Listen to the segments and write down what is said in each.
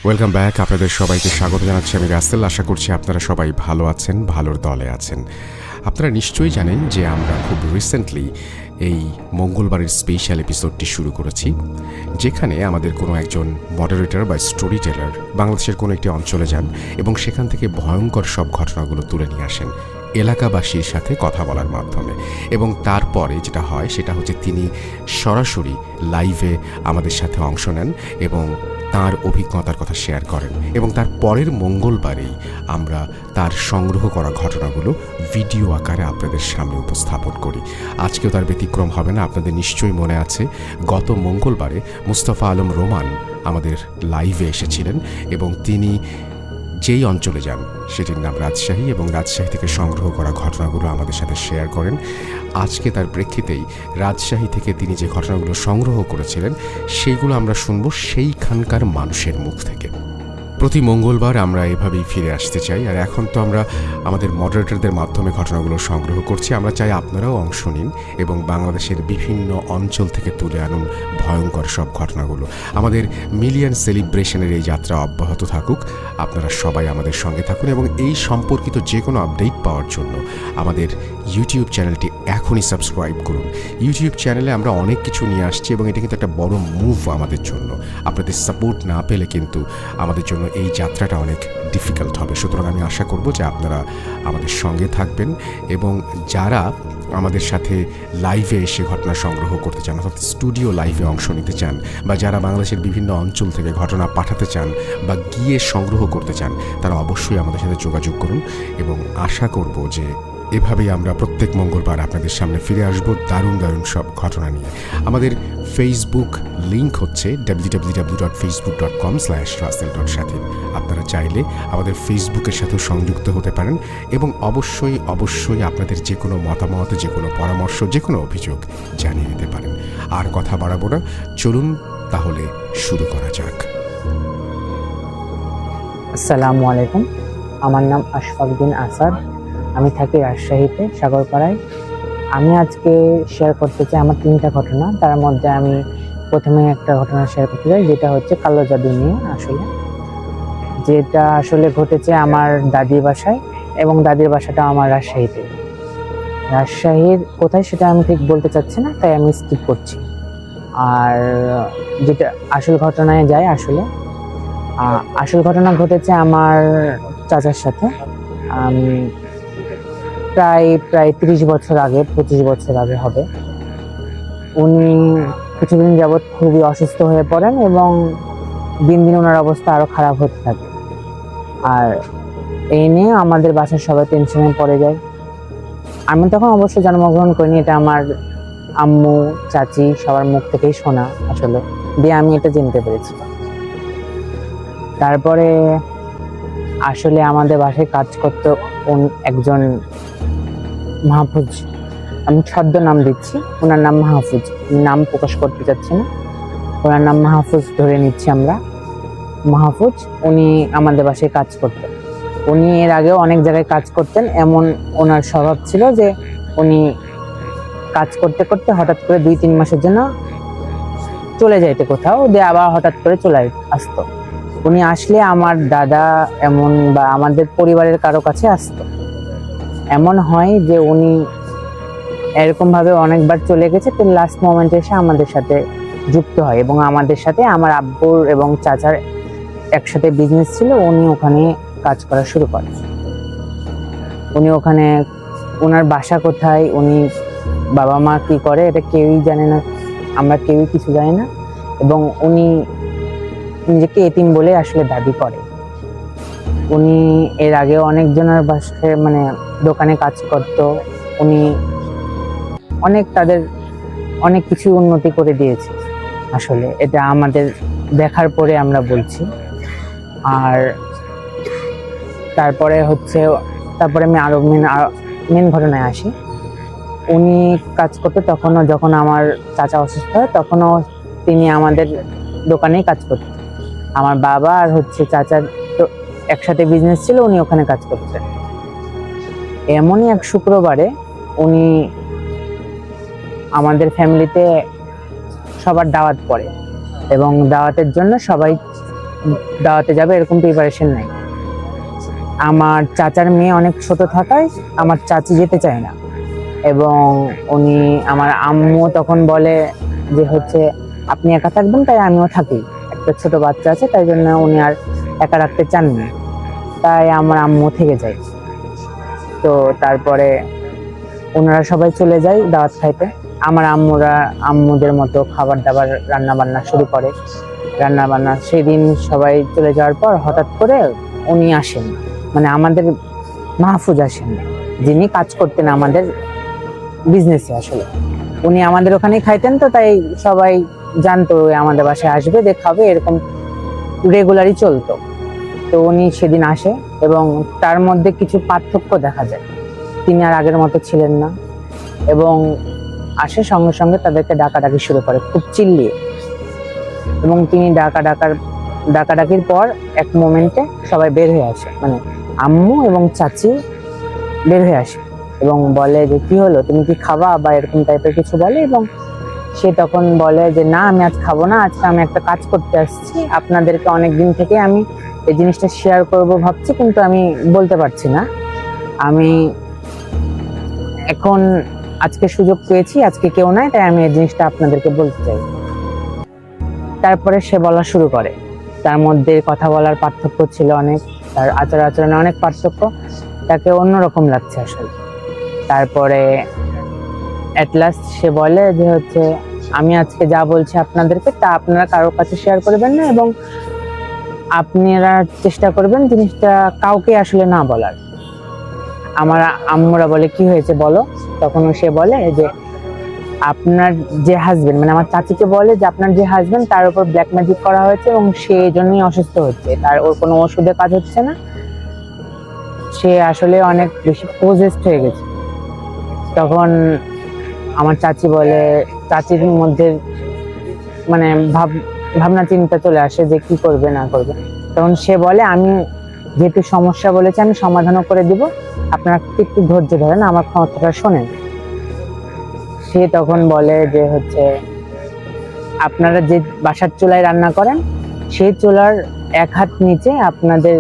Welcome back. আপনাদের সবাইকে স্বাগত জানাচ্ছি আমি রাসেল। আশা করছি আপনারা সবাই ভালো আছেন, ভালোর দলে আছেন। আপনারা নিশ্চয়ই জানেন যে আমরা খুব রিসেন্টলি এই মঙ্গলবারের স্পেশাল এপিসোডটি শুরু করেছি, যেখানে আমাদের কোনো একজন মডারেটর বা স্টোরি টেলার বাংলাদেশের কোনো একটি অঞ্চলে যান এবং সেখান থেকে ভয়ঙ্কর সব ঘটনাগুলো তুলে নিয়ে আসেন এলাকাবাসীর সাথে কথা বলার মাধ্যমে। এবং তারপরে যেটা হয় সেটা হচ্ছে তিনি সরাসরি লাইভে আমাদের সাথে অংশ নেন এবং তার অভিজ্ঞতার কথা শেয়ার করেন, এবং তার পরের মঙ্গলবারেই আমরা তার সংগ্রহ করা ঘটনাগুলো ভিডিও আকারে আপনাদের সামনে উপস্থাপন করি। আজকেও তার ব্যতিক্রম হবে না। আপনাদের নিশ্চয়ই মনে আছে গত মঙ্গলবারে মুস্তাফা আলম রোমান আমাদের লাইভে এসেছিলেন এবং তিনি যেই অঞ্চলে যান সেটির নাম রাজশাহী, এবং রাজশাহী থেকে সংগ্রহ করা ঘটনাগুলো আমাদের সাথে শেয়ার করেন। আজকে তার প্রেক্ষিতেই রাজশাহী থেকে তিনি যে ঘটনাগুলো সংগ্রহ করেছিলেন সেইগুলো আমরা শুনব সেইখানকার মানুষের মুখ থেকে। প্রতি মঙ্গলবার আমরা এভাবেই ফিরে আসতে চাই, আর এখন তো আমরা আমাদের মডারেটরদের মাধ্যমে ঘটনাগুলো সংগ্রহ করছি। আমরা চাই আপনারাও অংশ নিন এবং বাংলাদেশের বিভিন্ন অঞ্চল থেকে তুলে আনুন ভয়ঙ্কর সব ঘটনাগুলো। আমাদের মিলিয়ন সেলিব্রেশনের এই যাত্রা অব্যাহত থাকুক। আপনারা সবাই আমাদের সঙ্গে থাকুন এবং এই সম্পর্কিত যে কোনো আপডেট পাওয়ার জন্য আমাদের ইউটিউব চ্যানেলটি এখনই সাবস্ক্রাইব করুন। ইউটিউব চ্যানেলে আমরা অনেক কিছু নিয়ে আসছি এবং এটা কিন্তু একটা বড় মুভ আমাদের জন্য। আপনাদের সাপোর্ট না পেলে কিন্তু আমাদের জন্য এই যাত্রাটা অনেক ডিফিকাল্ট হবে। সুতরাং আমি আশা করব যে আপনারা আমাদের সঙ্গে থাকবেন, এবং যারা আমাদের সাথে লাইভে এসে ঘটনা সংগ্রহ করতে চান, অর্থাৎ স্টুডিও লাইভে অংশ নিতে চান, বা যারা বাংলাদেশের বিভিন্ন অঞ্চল থেকে ঘটনা পাঠাতে চান বা গিয়ে সংগ্রহ করতে চান, তারা অবশ্যই আমাদের সাথে যোগাযোগ করুন। এবং আশা করব যে এভাবেই আমরা প্রত্যেক মঙ্গলবার আপনাদের সামনে ফিরে আসব দারুণ দারুণ সব ঘটনা নিয়ে। আমাদের ফেসবুক লিঙ্ক হচ্ছে www.facebook.com/rasel.shatin। আপনারা চাইলে আমাদের ফেসবুকের সাথেও সংযুক্ত হতে পারেন এবং অবশ্যই অবশ্যই আপনাদের যে কোনো মতামত, যে কোনো পরামর্শ, যে কোনো অভিযোগ জানিয়ে দিতে পারেন। আর কথা বাড়াবো না, চলুন তাহলে শুরু করা যাক। আসসালামু আলাইকুম, আমার নাম আশফাক বিন আসাদ। আমি থাকি রাজশাহীতে, সাগরপাড়ায়। আমি আজকে শেয়ার করতে চাই আমার 3টা ঘটনা। তার মধ্যে আমি প্রথমে একটা ঘটনা শেয়ার করতে চাই, যেটা হচ্ছে কালো জাদু নিয়ে। যেটা আসলে ঘটেছে আমার দাদির বাসায়, এবং দাদির বাসাটা আমার রাজশাহীতে। রাজশাহীর কোথায় সেটা আমি ঠিক বলতে চাচ্ছি না, তাই আমি স্কিপ করছি। আর যেটা আসল ঘটনায় যায়, আসল ঘটনা ঘটেছে আমার চাচার সাথে। আমি প্রায় 30 বছর আগে, 25 বছর আগে হবে। উনি কিছুদিন যাবৎ খুবই অসুস্থ হয়ে পড়েন এবং দিন দিন ওনার অবস্থা আরো খারাপ হতে থাকে। আর এই নিয়ে আমাদের বাসার সবাই টেনশনে পড়ে যায়। আমি তখন অবশ্যই জন্মগ্রহণ করিনি, এটা আমার আম্মু, চাচি সবার মুখ থেকেই শোনা আসলে, দিয়ে আমি এটা জানতে পেরেছি। তারপরে আসলে আমাদের বাসায় কাজ করতো একজন মাহফুজ, আমি ছদ্ম নাম দিচ্ছি, ওনার নাম মাহফুজ, নাম প্রকাশ করতে চাচ্ছি না, ওনার নাম মাহফুজ ধরে নিচ্ছি আমরা। মাহফুজ উনি আমাদের বাসায় কাজ করতেন। উনি এর আগেও অনেক জায়গায় কাজ করতেন। এমন ওনার স্বভাব ছিল যে উনি কাজ করতে করতে হঠাৎ করে 2-3 মাসের জন্য চলে যাইতে কোথাও, দিয়ে আবার হঠাৎ করে চলে আসতো। উনি আসলে আমার দাদা এমন বা আমাদের পরিবারের কারো কাছে আসতো। এমন হয় যে উনি এরকম ভাবে অনেকবার চলে গেছে, তো লাস্ট মোমেন্টে এসে আমাদের সাথে যুক্ত হয়, এবং আমাদের সাথে আমার আব্বুর এবং চাচার একসাথে বিজনেস ছিল। উনি ওখানে কাজ করা শুরু করেন। উনি ওখানে, ওনার বাসা কোথায়, উনি বাবা মা কি করে, এটা কেউই জানে না, আমরা কেউই কিছু জানি না। এবং উনি নিজেকে এতিম বলে আসলে দাবি করে। উনি এর আগে অনেকজনের বাসায় দোকানে কাজ করত। উনি তাদের অনেক কিছু উন্নতি করে দিয়েছে। আসলে এটা আমাদের দেখার পরে আমরা বলছি। আর তারপরে আমি আরো মেন ঘটনায় আসি। উনি কাজ করতে তখনও, যখন আমার চাচা অসুস্থ হয় তখনও তিনি আমাদের দোকানেই কাজ করতেন। আমার বাবা আর চাচার তো একসাথে বিজনেস ছিল, উনি ওখানে কাজ করতেন। এমনই এক শুক্রবারে উনি আমাদের ফ্যামিলিতে সবার দাওয়াত পড়ে, এবং দাওয়াতের জন্য সবাই দাওয়াতে যাবে এরকম প্রিপারেশন নাই। আমার চাচার মেয়ে অনেক ছোট থাকায় আমার চাচি যেতে চায় না, এবং উনি আমার আম্মু তখন বলে যে হচ্ছে আপনি একা থাকবেন, তাই আমিও থাকি, একটা ছোট বাচ্চা আছে, তাই জন্য উনি আর একা রাখতে চাননি, তাই আমার আম্মু থেকে যায়। তো তারপরে ওনারা সবাই চলে যায় দাওয়াত খাইতে। আমার আম্মুদের মতো খাবার দাবার রান্না বান্না শুরু করে। রান্না বান্না সেদিন সবাই চলে যাওয়ার পর হঠাৎ করে উনি আসেন, মানে আমাদের মাহফুজ আসেন, যিনি কাজ করতেন আমাদের বিজনেসে। আসলে উনি আমাদের ওখানেই খাইতেন, তো তাই সবাই জানতো আমাদের বাসায় আসবে, দেখাবে, এরকম রেগুলারই চলতো। তো উনি সেদিন আসে এবং তার মধ্যে কিছু পার্থক্য দেখা যায়। তিনি আর আগের মতো ছিলেন না, এবং আসে সঙ্গে সঙ্গে তাদেরকে ডাকাডাকি শুরু করে খুব চিল্লিয়ে, এবং তিনি ডাকাডাকির পর এক মোমেন্টে সবাই বের হয়ে আসে, মানে আম্মু এবং চাচি বের হয়ে আসে এবং বলে যে কি হলো, তুমি কি খাবা, বা এরকম টাইপের কিছু বলে। এবং সে তখন বলে যে না, আমি আজ খাবো না, আজকে আমি একটা কাজ করতে আসছি, আপনাদেরকে অনেক দিন থেকে আমি এই জিনিসটা শেয়ার করব ভাবছি, কিন্তু আমি বলতে পারছি না, আমি এখন আজকে সুযোগ পেয়েছি, আজকে কেউ নাই, তাই আমি এই জিনিসটা আপনাদেরকে বলতে চাই। তারপরে সে বলা শুরু করে, তার মধ্যে কথা বলার পার্থক্য ছিল অনেক, তার আচরণে অনেক পার্থক্য, তাকে অন্যরকম লাগছে আসলে। তারপরে এট লাস্ট সে বলে যে হচ্ছে আমি আজকে যা বলছি আপনাদেরকে তা আপনারা কারোর কাছে শেয়ার করবেন না, এবং আপনারা চেষ্টা করবেন জিনিসটা কাউকে আসলে না বলার। আমার আম্মুরা বলে কি হয়েছে বলো, তখন সে বলে যে আপনার যে হাজবেন্ড, মানে আমার চাচিকে বলে যে আপনার যে হাজবেন্ড তার উপর ব্ল্যাক ম্যাজিক করা হয়েছে এবং সে জন্যই অসুস্থ হচ্ছে, তার ওর কোনো ওষুধে কাজ হচ্ছে না, সে আসলে অনেক বেশি পজেসড হয়ে গেছে। তখন আমার চাচি বলে, চাচির মধ্যে মানে ভাবনা চিন্তা চলে আসে যে কি করবে না করবে। তখন সে বলে আমি যেহেতু সমস্যা বলেছি আমি সমাধানও করে দিব, আপনারা একটু ধৈর্য ধরেন, আমার কথাটা শোনেন। সে তখন বলে যে হচ্ছে আপনারা যে বাসার চুলায় রান্না করেন সেই চুলার এক হাত নিচে আপনাদের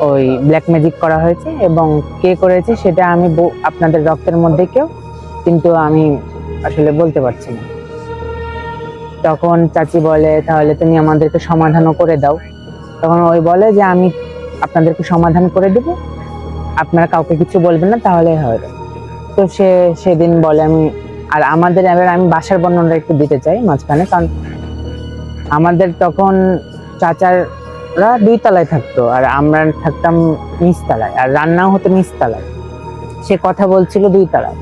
ওই ব্ল্যাক ম্যাজিক করা হয়েছে, এবং কে করেছে সেটা আমি আপনাদের রক্তের মধ্যে কেউ, কিন্তু আমি আসলে বলতে পারছি না। তখন চাচি বলে তাহলে তুমি আমাদেরকে সমাধানও করে দাও। তখন ওই বলে যে আমি আপনাদেরকে সমাধান করে দেব, আপনারা কাউকে কিছু বলবেন না, তাহলে হবে। তো সেদিন বলে আমি, আর আমাদের এবার আমি বাসার বর্ণনা একটু দিতে চাই মাঝখানে, কারণ আমাদের তখন চাচাররা 2 তলায় থাকতো আর আমরা থাকতাম নিচতলায়, আর রান্নাও হতো নিচতলায়। সে কথা বলছিল 2 তলায়।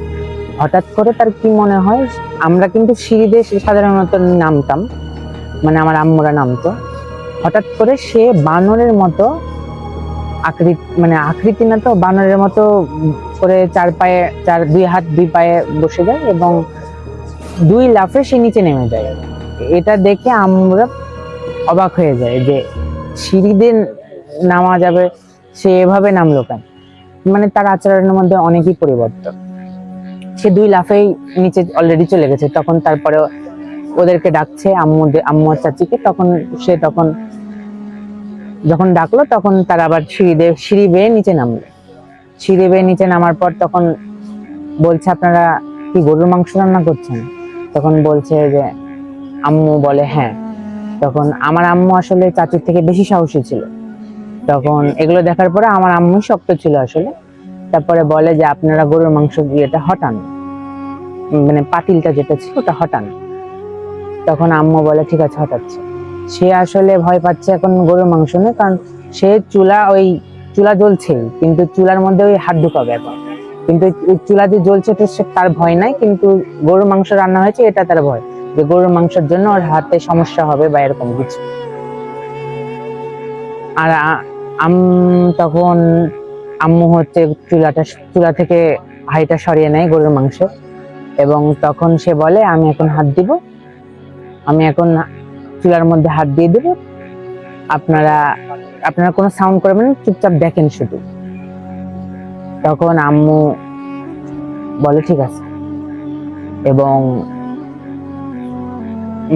হঠাৎ করে তার কি মনে হয়, আমরা কিন্তু সিঁড়ি দিয়ে সাধারণত নামতাম, মানে আমার আম্মুরা নামতো, হঠাৎ করে সে বানরের মতো আকৃতি না তো, বানরের মতো করে 2 হাত 2 পায়ে বসে যায় এবং 2 লাফে সে নিচে নেমে যায়। এটা দেখে আমরা অবাক হয়ে যায় যে সিঁড়ি দিয়ে নামা যাবে, সে এভাবে নামলো কেন, মানে তার আচরণের মধ্যে অনেকই পরিবর্তন। সে 2 লাফেই নিচে অলরেডি চলে গেছে। তখন তারপরে ওদেরকে ডাকছে, আম্মু আর চাচিকে। তখন যখন ডাকলো তখন তারা আবার সিঁড়ি বেয়ে নিচে নামলো। সিঁড়ি বেয়ে নিচে নামার পর তখন বলছে আপনারা কি গরুর মাংস রান্না করছেন? তখন বলছে যে আম্মু বলে হ্যাঁ। তখন আমার আম্মু আসলে চাচির থেকে বেশি সাহসী ছিল। তখন এগুলো দেখার পরে আমার আম্মু শক্ত ছিল আসলে। তারপরে বলে যে আপনারা গরুর মাংস এটা হটান, মানে পাতিলটা যেটা ছিল ওটা হটান। তখন আম্মু বলে ঠিক আছে হটাচ্ছে। সে আসলে ভয় পাচ্ছে এখন গরুর মাংস নেই, কারণ সে চুলা জ্বলছে, কিন্তু চুলার মধ্যে ওই হাত ঢুকাবে এখন, কিন্তু ওই চুলা যে জ্বলছে তো তার ভয় নাই, কিন্তু গরুর মাংস রান্না হয়েছে এটা তার ভয়, যে গরুর মাংসের জন্য ওর হাতে সমস্যা হবে বা এরকম কিছু। আর তখন আম্মু হচ্ছে চুলা থেকে হাঁড়িটা সরিয়ে নেয় গরুর মাংস, এবং তখন সে বলে আমি এখন চুলার মধ্যে হাত দিয়ে দেবো, আপনারা কোনো সাউন্ড করবেন না, চুপচাপ দেখেন শুধু। তখন আম্মু বলে ঠিক আছে, এবং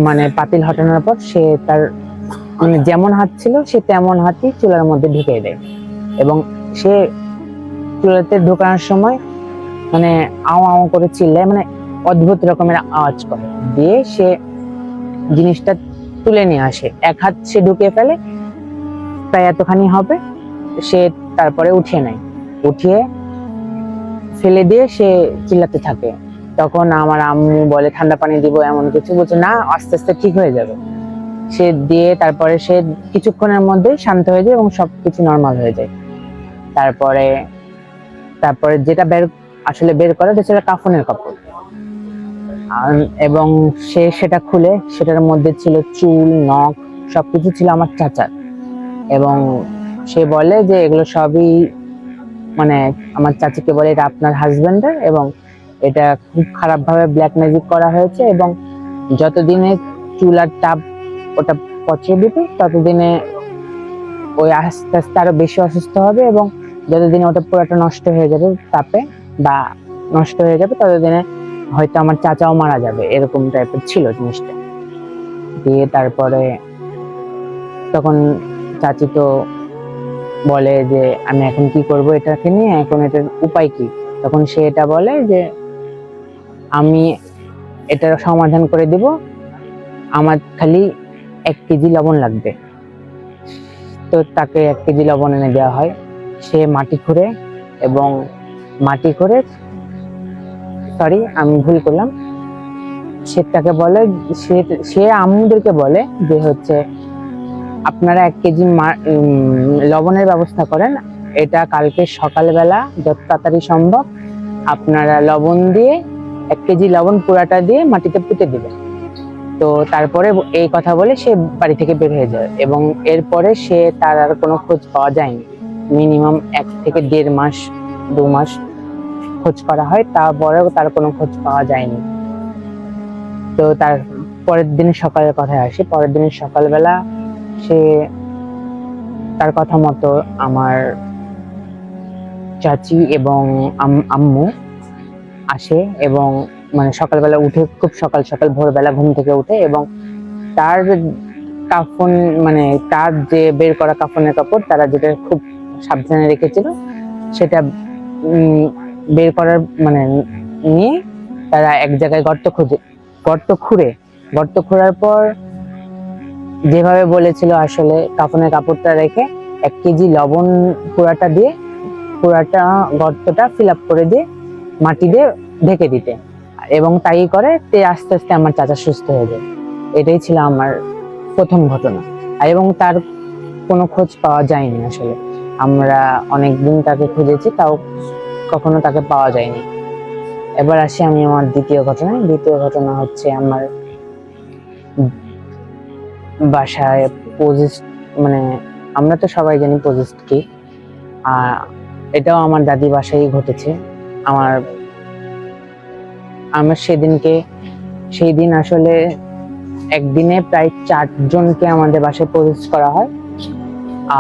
মানে পাতিল হটানোর পর সে তার মানে যেমন হাত ছিল সে তেমন হাতই চুলার মধ্যে ঢুকিয়ে দেয়, এবং সে চুলাতে ঢোকানোর সময় মানে আও আও করে চিল্লায়, মানে অদ্ভুত রকমের আওয়াজ করে, দিয়ে সে জিনিসটা তুলে নিয়ে আসে। এক হাত সে ঢুকিয়ে ফেলে, প্রায় এতখানি হবে, সে তারপরে উঠিয়ে নেয়, উঠিয়ে ফেলে দিয়ে সে চিল্লাতে থাকে। তখন আমার আম্মু বলে ঠান্ডা পানি দিব, এমন কিছু বলছে না, আস্তে আস্তে ঠিক হয়ে যাবে। সে দিয়ে তারপরে সে কিছুক্ষণের মধ্যেই শান্ত হয়ে যায় এবং সবকিছু নর্মাল হয়ে যায়। তারপরে তারপরে যেটা বের করে সেটা কাফনের কাপড়, এবং সে সেটা খুলে সেটার মধ্যে ছিল চুল, নখ, সবকিছু ছিল আমার চাচার। এবং সে বলে যে এগুলো সবই মানে আমার চাচিকে বলে এটা আপনার হাজবেন্ডের, এবং এটা খুব খারাপ ভাবে ব্ল্যাক ম্যাজিক করা হয়েছে, এবং যতদিনে চুলার তাপ ওটা পচিয়ে দিবে ততদিনে ওই আস্তে আস্তে আরো বেশি অসুস্থ হবে, এবং যতদিনে ওটা পুরোটা নষ্ট হয়ে যাবে তাপে বা নষ্ট হয়ে যাবে ততদিনে হয়তো আমার চাচাও মারা যাবে, এরকম টাইপের ছিল জিনিসটা। দিয়ে তারপরে তখন চাচি তো বলে যে আমি এখন কি করব এটাকে নিয়ে, এখন এটার উপায় কি? তখন সে এটা বলে যে আমি এটার সমাধান করে দিব, আমার খালি 1 কেজি লবণ লাগবে। তো তাকে 1 কেজি লবণ এনে দেওয়া হয়। সে মাটি খুঁড়ে এবং সরি আমি ভুল করলাম, সে তাকে বলে, সে আম্মুদেরকে বলে যে হচ্ছে আপনারা 1 কেজি লবণের ব্যবস্থা করেন, এটা কালকে সকালবেলা যত তাড়াতাড়ি সম্ভব আপনারা লবণ দিয়ে 1 কেজি লবণ পুরাটা দিয়ে মাটিতে পুঁতে দিবেন। তো তারপরে এই কথা বলে সে বাড়ি থেকে বের হয়ে যায়, এবং এরপরে সে তার আর কোনো খোঁজ পাওয়া যায়নি। মিনিমাম 1 থেকে 1.5 মাস 2 মাস খোঁজ করা হয়, তারপরেও তার কোনো খোঁজ পাওয়া যায়নি। তো তার পরের দিন সকালের কথায় আসি। পরের দিন সকালবেলা সে তার কথা মতো আমার চাচি এবং আম্মু আসে, এবং মানে সকালবেলা উঠে খুব সকাল সকাল ভোরবেলা ঘুম থেকে উঠে, এবং তার কাফন মানে তার যে বের করা কাফনের কাপড় তারা যেটা খুব সাবধানে রেখেছিল সেটা বের করার মানে নিয়ে তারা এক জায়গায় গর্ত খোঁড়ার পর যেভাবে বলেছিল আসলে কাফনের কাপড়টা রেখে 1 কেজি লবণ পুরাটা গর্তটা ফিল আপ করে দিয়ে মাটি দিয়ে ঢেকে দিতে, এবং তাই করে আস্তে আস্তে আমার চাচা সুস্থ হয়ে যায়। এটাই ছিল আমার প্রথম ঘটনা, এবং তার কোনো খোঁজ পাওয়া যায়নি। আসলে আমরা অনেকদিন তাকে খুঁজেছি, তাও কখনো তাকে পাওয়া যায়নি। এবার আসি আমি আমার দ্বিতীয় ঘটনা হচ্ছে আমার বাসায় পজিস্ট, মানে আমরা তো সবাই জানি পজিস্ট কি, এটাও আমার দাদি বাসায় ঘটেছে। আমার সেই দিন আসলে একদিনে প্রায় 4 জনকে আমাদের বাসায় পজিস্ট করা হয়।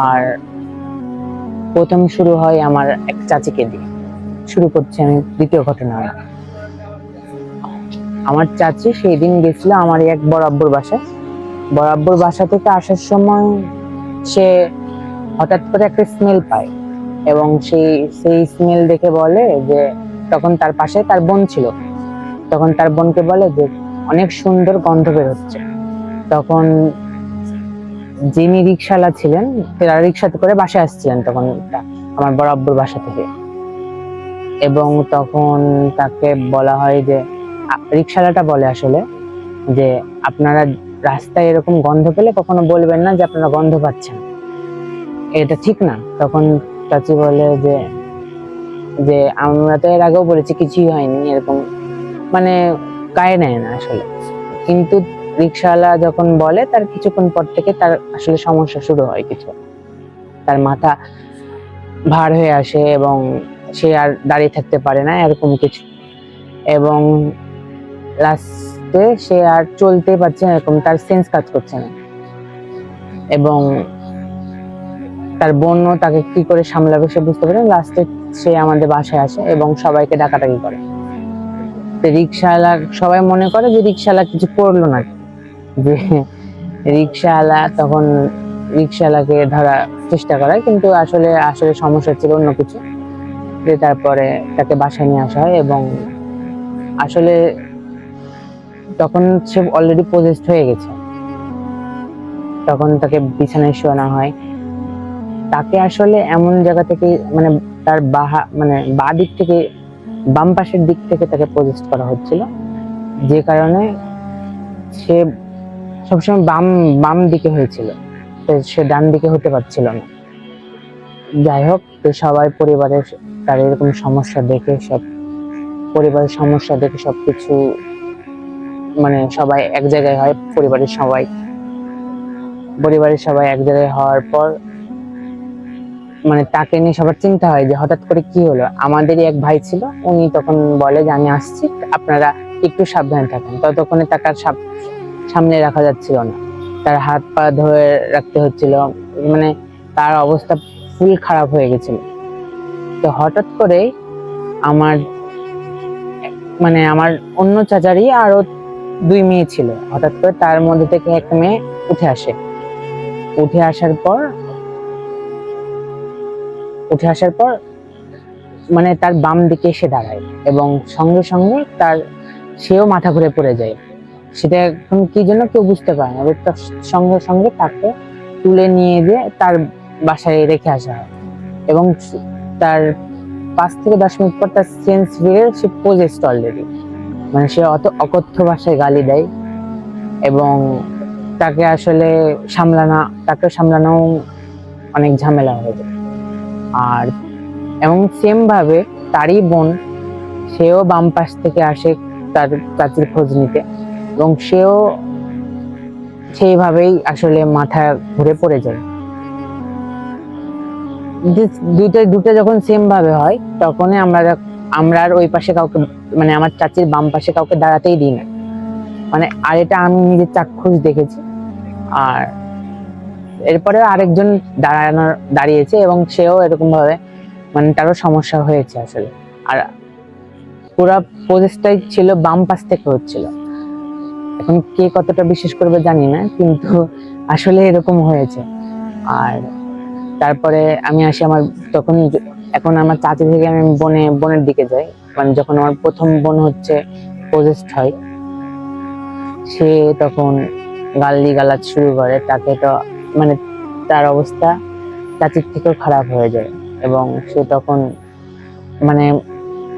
আর প্রথম শুরু হয় আমার এক চাচিকে দিয়ে। শুরু করছি আমি দ্বিতীয় ঘটনা। আমার চাচি সেই দিন গেছিল আমার এক বড় আব্বুর বাসা থেকে আসার সময় সে হঠাৎ করে একটা স্মেল পায়, এবং সেই স্মেল দেখে বলে যে, তখন তার পাশে তার বোন ছিল, তখন তার বোনকে বলে যে অনেক সুন্দর গন্ধ বের হচ্ছে। তখন যিনি রিক্সাওয়ালা ছিলেন তারা রিক্সাতে করে বাসায় আসছিলেন তখন আমার বড় আব্বুর বাসা থেকে, এবং তখন তাকে বলা হয় যে রিক্সাওয়ালাটা বলে আসলে যে আপনারা রাস্তায় এরকম গন্ধ পেলে কখনো বলবেন না যে আপনারা গন্ধ পাচ্ছেন, এটা ঠিক না। তখন চাচি বলে যে আমরা তো এর আগেও বলেছি কিছুই হয়নি, এরকম মানে গায়ে নেয় না আসলে। কিন্তু রিক্সাওয়ালা যখন বলে তার কিছুক্ষণ পর থেকে তার আসলে সমস্যা শুরু হয়, কিছু তার মাথা ভার হয়ে আসে এবং সে আর দাঁড়িয়ে থাকতে পারে না, এরকম কিছু, এবং লাস্টে সে আর চলতে পারছে না, এরকম তার সেন্স কাজ করছে না, এবং তার বোনও তাকে কি করে সামলাবে সে বুঝতে পারে। লাস্টে সে আমাদের বাসায় আসে এবং সবাইকে ডাকাডাকি করে। রিক্সাওয়ালা সবাই মনে করে যে রিক্সাওয়ালা কিছু করলো না, যে রিক্সাওয়ালা তখন রিক্সাওয়ালাকে ধরা চেষ্টা করে, কিন্তু আসলে আসলে সমস্যা ছিল অন্য কিছু। যে তারপরে তাকে বাসায় নিয়ে আসা হয় এবং আসলে তখন সে অলরেডি পজেসড হয়ে গেছে। তখন তাকে বিছানায় শোয়ানো হয়। তাকে আসলে এমন জায়গা থেকে মানে তার বাঁ দিক থেকে, বাম পাশের দিক থেকে তাকে পজেসড করা হচ্ছিল, যে কারণে সে সবসময় বাম বাম দিকে হয়েছিল, তো সে ডান দিকে হতে পারছিল না। যাই হোক, তো সবাই পরিবারের তার এরকম সমস্যা দেখে, পরিবারের সমস্যা দেখে সবকিছু মানে সবাই এক জায়গায় হয়। পরিবারের সবাই এক জায়গায় হওয়ার পর মানে তাকে নিয়ে সবার চিন্তা হয় যে হঠাৎ করে কি হলো। আমাদেরই এক ভাই ছিল, উনি তখন বলে যে আমি আসছি, আপনারা একটু সাবধানে থাকেন। ততক্ষণে তাকে আর সামনে রাখা যাচ্ছিল না, তার হাত পা ধরে রাখতে হচ্ছিল, মানে তার অবস্থা ফুল খারাপ হয়ে গেছিল। তো হঠাৎ করে আমার আমার অন্য চাচারই আরো 2 মেয়ে ছিল, হঠাৎ করে তার মধ্যে থেকে একটা মেয়ে উঠে আসে। উঠে আসার পর মানে তার বাম দিকে এসে দাঁড়ায় এবং সঙ্গে সঙ্গে সেও মাথা ঘুরে পড়ে যায়। সেটা এখন কি জন্য কেউ বুঝতে পারে না। তার সঙ্গে সঙ্গে তাকে তুলে নিয়ে গিয়ে তার বাসায় রেখে আসা হয় এবং তার 5 থেকে 10 মিনিট পর তার সেন্স ফিরে, সে পজেসড অলরেডি। মানে সে অকথ্য ভাষায় গালি দেয় এবং তাকে সামলানো অনেক ঝামেলা হয়ে যায়। আর এবং সেম ভাবে তারই বোন, সেও বাম পাশ থেকে আসে তার চাচির খোঁজ নিতে এবং সেও সেইভাবেই আসলে মাথা ঘুরে পড়ে যায়। দুটো যখন সেম ভাবে হয়, তখনই আমরা আর ওই পাশে কাউকে, মানে আমার চাচির বাম পাশে কাউকে দাঁড়াতেই দিই না। আর এটা আমি নিজের চাক্ষুষ দেখেছি। আর এরপরে আরেকজন দাঁড়িয়েছে এবং সেও এরকম ভাবে তারও সমস্যা হয়েছে আসলে। আর পুরা প্রচেষ্টাই ছিল বাম পাশ থেকে হচ্ছিল। এখন কে কতটা বিশ্বাস করবে জানি না, কিন্তু আসলে এরকম হয়েছে। আর তারপরে আমি আসি এখন আমার চাচি থেকে আমি বোনের দিকে যাই। যখন আমার প্রথম বোন পজেসড হয়, সে তখন গালাজ শুরু করে। তাকে তো তার অবস্থা চাচির থেকেও খারাপ হয়ে যায় এবং সে তখন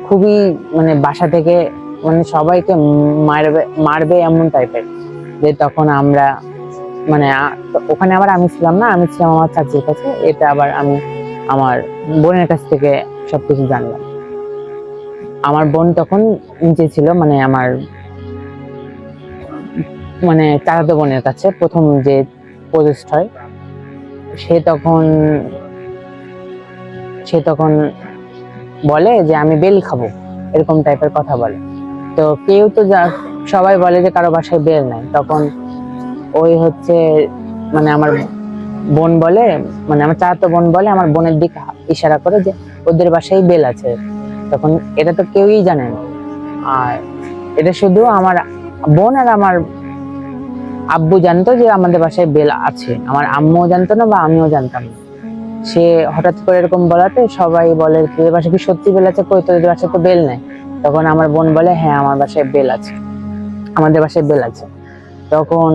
খুবই বাসা থেকে সবাইকে মারবে এমন টাইপের। যে তখন আমরা ওখানে আবার আমি ছিলাম না, আমি ছিলাম আমার চাচির কাছে। এটা আবার আমি আমার বোনের কাছ থেকে সবকিছু জানলাম। আমার বোন তখন নিচে ছিল, আমার চাচাতো বোনের কাছে প্রথম যে পজেসড হয়। সে তখন বলে যে আমি বেল খাবো, এরকম টাইপের কথা বলে। তো কেউ তো সবাই বলে যে কারো বাসায় বেল নাই। তখন ওই আমার বোন বলে, আমার চাচাতো বোন বলে আমার বোনের দিকে ইশারা করে যে ওদের বাসায় বেল আছে। তখন এটা তো কেউই জানে না। আর এটা শুধু আমার বোন আর আমার আব্বু জানতো যে আমাদের বাসায় বেল আছে, আমার আম্মুও জানতো না বা আমিও জানতাম না। সে হঠাৎ করে এরকম বলাতে সবাই বলে তোদের বাসায় কি সত্যি বেল আছে? কই, তোদের বাসায় তো বেল নাই। তখন আমার বোন বলে হ্যাঁ, আমাদের বাসায় বেল আছে। তখন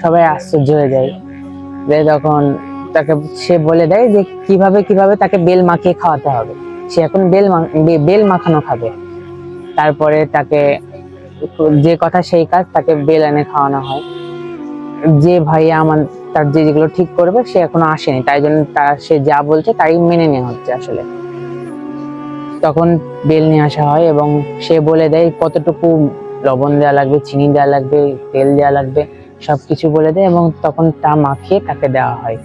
সবাই আশ্চর্য হয়ে যায়। তখন সে বলে দেয় যে কিভাবে তাকে বেল মাখিয়ে খাওয়াতে হবে। সে এখন বেল মাখানো খাবে। তারপরে তাকে যে কথা সেই কাজ, তাকে বেল এনে খাওয়ানো হয়। যে ভাইয়া তার যেগুলো ঠিক করবে সে এখনো আসেনি, তাই জন্য সে যা বলছে তাই মেনে নেওয়া হচ্ছে আসলে। তখন বেল নিয়ে আসা হয় এবং সে বলে দেয় কতটুকু লবণ দেওয়া লাগবে, চিনি দেওয়া লাগবে, তেল দেওয়া লাগবে, সবকিছু বলে দেয় এবং তখন তা মাখিয়ে তাকে দেওয়া হয়।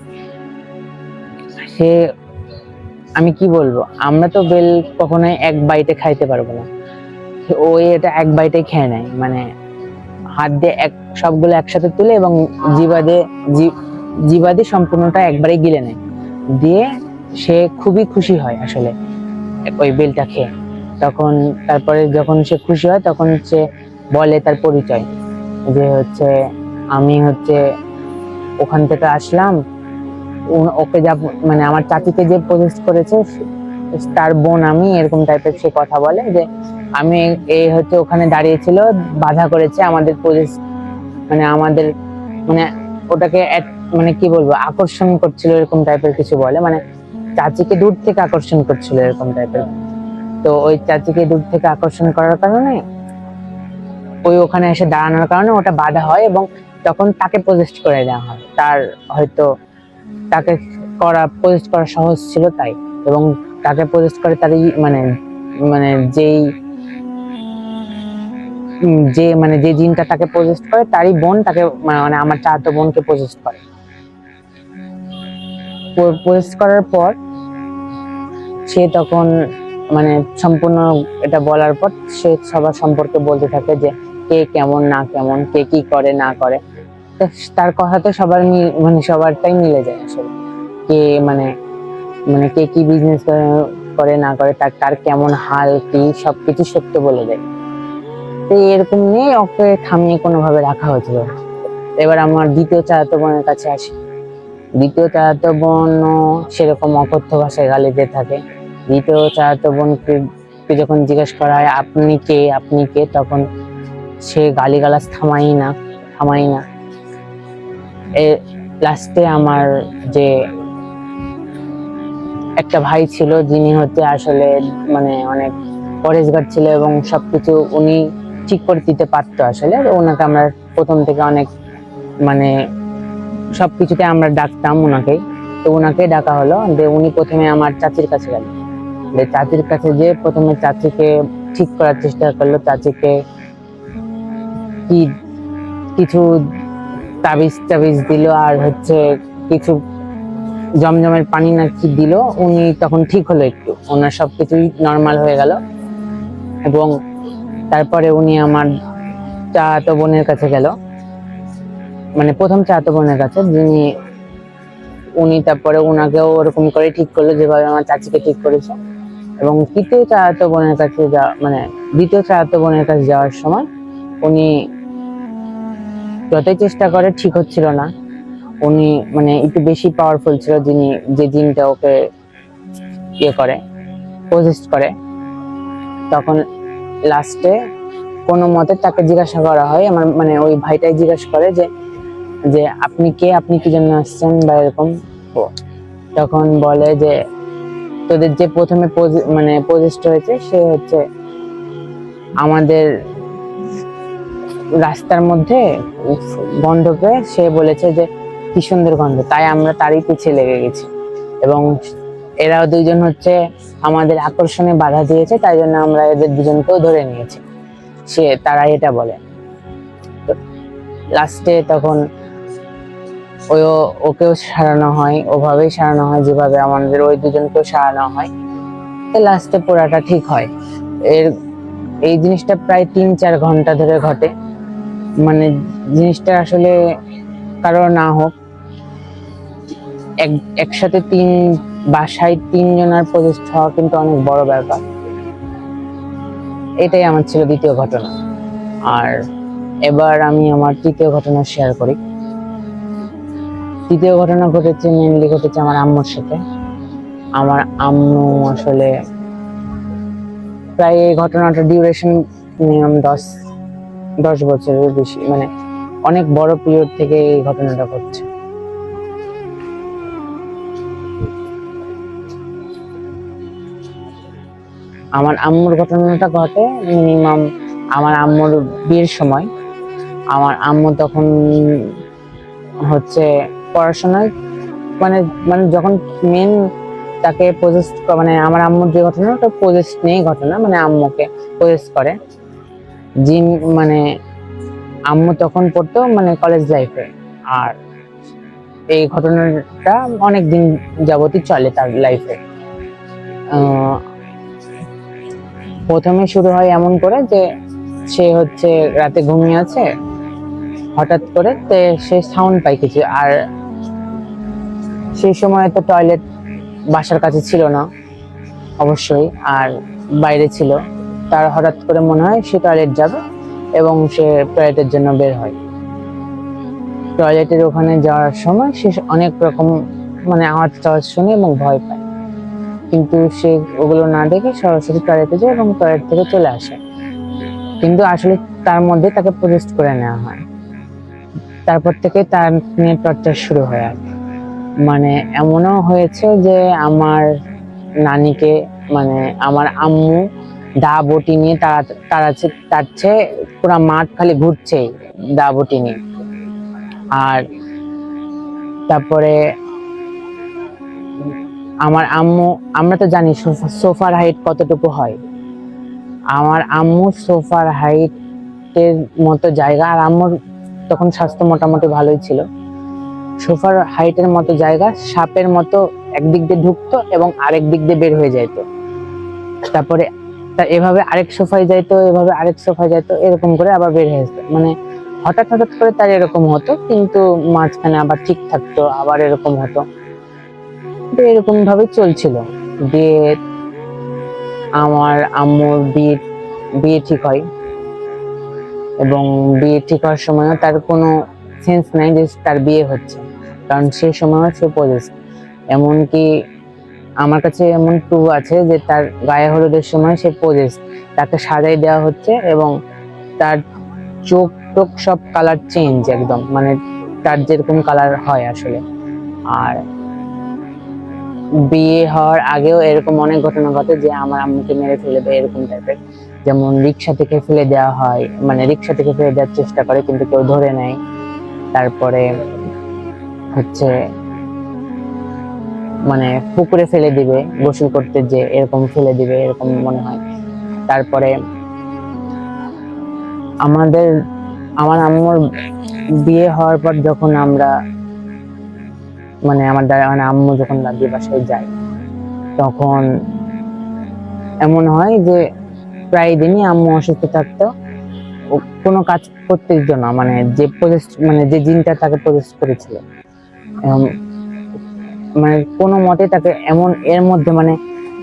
আমি কি বলবো, আমরা তো বেল কখনোই এক বাইটে খাইতে পারবো না। ওই এটা এক বাইটে খেয়ে নেয়, হাত দিয়ে সবগুলো একসাথে তুলে এবং জিবাদে সম্পূর্ণটা একবারে গিলে নেয়। দিয়ে সে খুবই খুশি হয় আসলে ওই বেলটা খেয়ে। তারপরে যখন সে খুশি হয়, তখন সে বলে তার পরিচয়, যে আমি ওখান থেকে আসলাম, ওকে যা মানে আমার চাচিকে যে পজেস্ট করেছে তার বোন আমি, এরকম টাইপের সে কথা বলে যে আমি এই হচ্ছে ওখানে দাঁড়িয়েছিল, বাধা করেছে আমাদের পজেস্ট, মানে আমাদের মানে ওটাকে মানে কি বলবো আকর্ষণ করছিল এরকম টাইপের কিছু বলে, মানে চাচিকে দূর থেকে আকর্ষণ করছিল এরকম টাইপের। তো ওই চাচিকে দূর থেকে আকর্ষণ করার কারণে ওই ওখানে এসে দাঁড়ানোর কারণে ওটা বাধা হয় এবং তখন তাকে পজেস্ট করে দেওয়া হয়। তার হয়তো তাকে পজেস্ট করা সহজ ছিল তাই, এবং তাকে পজেস্ট করে তারই মানে মানে যেই মানে যে জিনটা তাকে পজেস্ট করে তারই বোন তাকে মানে আমার চাচাতো বোনকে পজেস্ট করে। পজেস্ট করার পর সে তখন মানে সম্পূর্ণ এটা বলার পর সে সবার সম্পর্কে বলতে থাকে যে কে কেমন না কেমন, কে কি করে না করে। তার কথাতে সবার মানে সবারটাই মিলে যায় আসলে, কে মানে মানে কে কি বিজনেস করে না করে, তার কেমন হাল কি সবকিছু সত্য বলে দেয়। তো এরকম নিয়ে ওকে থামিয়ে কোনোভাবে রাখা হয়েছিল। এবার আমার দ্বিতীয় চাচাতো বোনের কাছে আসি। দ্বিতীয় চাচাতো বোন সেরকম অকথ্য ভাষায় গালি দিয়ে থাকে। দ্বিতীয় চাচাতো বোনকে যখন জিজ্ঞেস করা হয় আপনি কে, তখন সে গালিগালাজ থামাই না। লাস্টে আমার যে একটা ভাই ছিল, যিনি হচ্ছে আসলে মানে অনেক পরেশগার ছিল এবং সবকিছু উনি ঠিক করে দিতে পারতো আসলে, ওনাকে আমরা প্রথম থেকে অনেক মানে সবকিছুতে আমরা ডাকতাম ওনাকেই। তো ওনাকে ডাকা হলো, যে উনি প্রথমে আমার চাচির কাছে গেল, চাচির কাছে যে প্রথমে চাচিকে ঠিক করার চেষ্টা করলো, চাচিকে কি কিছু তাবিজ দিল, আর হচ্ছে কিছু জমজমের পানি না কি দিল। উনি তখন ঠিক হলো, একটু ওনার সবকিছুই নর্মাল হয়ে গেল। এবং তারপরে উনি আমার চাচাতো বোনের কাছে গেল, মানে প্রথম চাচাতো বোনের কাছে, উনি তারপরে ওনাকেও ওরকম করে ঠিক করলো যেভাবে আমার চাচিকে ঠিক করেছে। এবং দ্বিতীয় চাচাতো বোনের কাছে দ্বিতীয় চাচাতো বোনের কাছে যাওয়ার সময় উনি যতই চেষ্টা করে ঠিক হচ্ছিল না। উনি মানে একটু বেশি পাওয়ারফুল ছিল, যে জিনটা ওকে পজেস্ট করে। তখন লাস্টে কোনো মতে তাকে জিজ্ঞাসা করা হয়, আমার মানে ওই ভাইটাই জিজ্ঞাসা করে যে আপনি কে, আপনি কি জন্য আসছেন বা এরকম। তখন বলে যে তোদের যে প্রথমে পজেস্ট হয়েছে সে হচ্ছে আমাদের রাস্তার মধ্যে গন্ধ পেয়ে সে বলেছে যে কি সুন্দর গন্ধ, তাই আমরা তারই পিছিয়ে লেগে গেছি। এবং এরাও দুইজন হচ্ছে আমাদের আকর্ষণে বাধা দিয়েছে, তাই জন্য আমরা এদের দুজনকেও ধরে নিয়েছি, তারা এটা বলে। লাস্টে তখন ওকেও সারানো হয়, ওভাবেই সারানো হয় যেভাবে আমাদের ওই দুজনকেও সারানো হয়। লাস্টে পুরাটা ঠিক হয়। এই জিনিসটা প্রায় 3-4 ঘন্টা ধরে ঘটে। মানে জিনিসটা আসলে কারো না হোক, একসাথে 3 বাসায় 3 জনের পজেস্ট হওয়া কিন্তু অনেক বড় ব্যাপার। এটাই আমার ছিল দ্বিতীয় ঘটনা। আর এবার আমি আমার তৃতীয় ঘটনা শেয়ার করি। তৃতীয় ঘটনা মেইনলি ঘটেছে আমার আম্মুর সাথে। আমার আম্মু আসলে প্রায় এই ঘটনাটা ডিউরেশন মিনিমাম 10 বছরের বেশি, মানে অনেক বড় পিরিয়ড থেকে এই ঘটনাটা ঘটছে। আমার আম্মুর ঘটনাটা ঘটে মিনিমাম আমার আম্মুর বিয়ের সময়। আমার আম্মু তখন হচ্ছে পড়াশোনায় মানে মানে যখন মেন তাকে পজেস্ট মানে আমার আম্মুর যে ঘটনা ওটা পজেস্ট নেই ঘটনা, মানে আম্মুকে পজেস্ট করে জিন। মানে আম্মু তখন পড়তো মানে কলেজ লাইফে, আর এই ঘটনাটা অনেক দিন যাবতই চলে তার লাইফে। প্রথমে শুরু হয় এমন করে যে সে হচ্ছে রাতে ঘুমিয়ে আছে, হঠাৎ করে সে সাউন্ড পায় কিছু, আর সেই সময় তো টয়লেট বাসার কাছে ছিল না অবশ্যই, আর বাইরে ছিল। তার হঠাৎ করে মনে হয় সে টয়লেট যাবে এবং সে টয়লেটের জন্য বের হয়। টয়লেটের ওখানে যাওয়ার সময় সে অনেক রকম মানে আওয়াজ টাওয়াজ শুনে এবং ভয় পায়, কিন্তু সে ওগুলো না দেখে সরাসরি টয়লেটে যায় এবং টয়লেট থেকে চলে আসে। কিন্তু আসলে তার মধ্যে তাকে প্রজেস্ট করে নেওয়া হয়। তারপর থেকে তার নিয়ে টর্চার শুরু হয়। আর মানে এমনও হয়েছে যে আমার নানিকে মানে আমার আম্মু দা বটি নিয়ে তাড়াচ্ছে, পুরো মাঠ খালি ঘুরছে দা বটি নিয়ে। আর তারপরে আমার আম্মু, আমরা তো জানি সোফার হাইট কতটুকু হয়, আমার আম্মু সোফার হাইটের মতো জায়গা, আর আম্মুর তখন স্বাস্থ্য মোটামুটি ভালোই ছিল, সোফার হাইটের মতো জায়গা সাপের মতো একদিক দিয়ে ঢুকতো এবং আরেক দিক দিয়ে বের হয়ে যাইতো। তারপরে এভাবে আরেক সোফায় যাইতো, এভাবে আরেক সোফায় যাইতো, এরকম করে আবার বের হয়ে যেত। মানে হঠাৎ হঠাৎ করে তার এরকম হতো, কিন্তু মাঝখানে আবার ঠিক থাকতো, আবার এরকম হতো। তো এরকম ভাবে চলছিল। দিয়ে আমার আম্মুর বিয়ে ঠিক হয়, এবং বিয়ে ঠিক হওয়ার সময়ও তার কোনো সেন্স নাই যে তার বিয়ে হচ্ছে, কারণ সেই সময়ও সে পজেসড। এমনকি আমার কাছে এমন প্রুফ আছে যে তার গায়ে হলুদের সময় সে পজেসড, তাকে সাজাই দেওয়া হচ্ছে এবং তার চোখ টোক সব কালার চেঞ্জ একদম, মানে তার যেরকম কালার হয় আসলে। আর বিয়ে হওয়ার আগেও এরকম অনেক ঘটনা ঘটে যে আমার আম্মুকে মেরে ফেলে দেয়, এরকম টাইপের। যেমন রিক্সা থেকে ফেলে দেওয়া হয়, মানে রিক্সা থেকে ফেলে দেওয়ার চেষ্টা করে কিন্তু কেউ ধরে নেয়। তারপরে হচ্ছে মানে পুকুরে ফেলে দিবে গোসল করতে, যে এরকম ফেলে দিবে এরকম মনে হয়। তারপরে আমার আম্মুর বিয়ে হওয়ার পর যখন আমরা মানে মানে আম্মু যখন দাদির বাসায় যায়, তখন এমন হয় যে প্রায় দিনই আম্মু অসুস্থ থাকতো, কোনো কাজ করতে দিত না, মানে যে জিনটা তাকে প্রজেস্ট করেছিল মানে কোনো মতে তাকে এমন এর মধ্যে মানে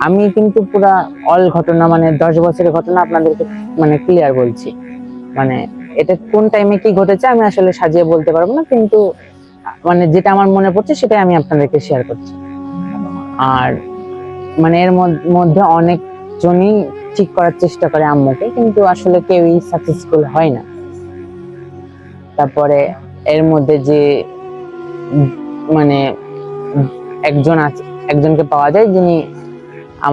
আমি কিন্তু পুরা অল ঘটনা মানে 10 বছরের ঘটনা আপনাদেরকে মানে ক্লিয়ার বলছি। মানে এটা কোন টাইমে কি ঘটেছে আমি আসলে সাজিয়ে বলতে পারবো না, কিন্তু মানে যেটা আমার মনে পড়ছে সেটাই আমি আপনাদেরকে শেয়ার করছি। আর মানে এর মধ্যে অনেকজনই ঠিক করার চেষ্টা করে আম্মুকে, কিন্তু আসলে কেউই সাকসেসফুল হয় না। তারপরে এর মধ্যে যে মানে একজনকে পাওয়া যায় যিনি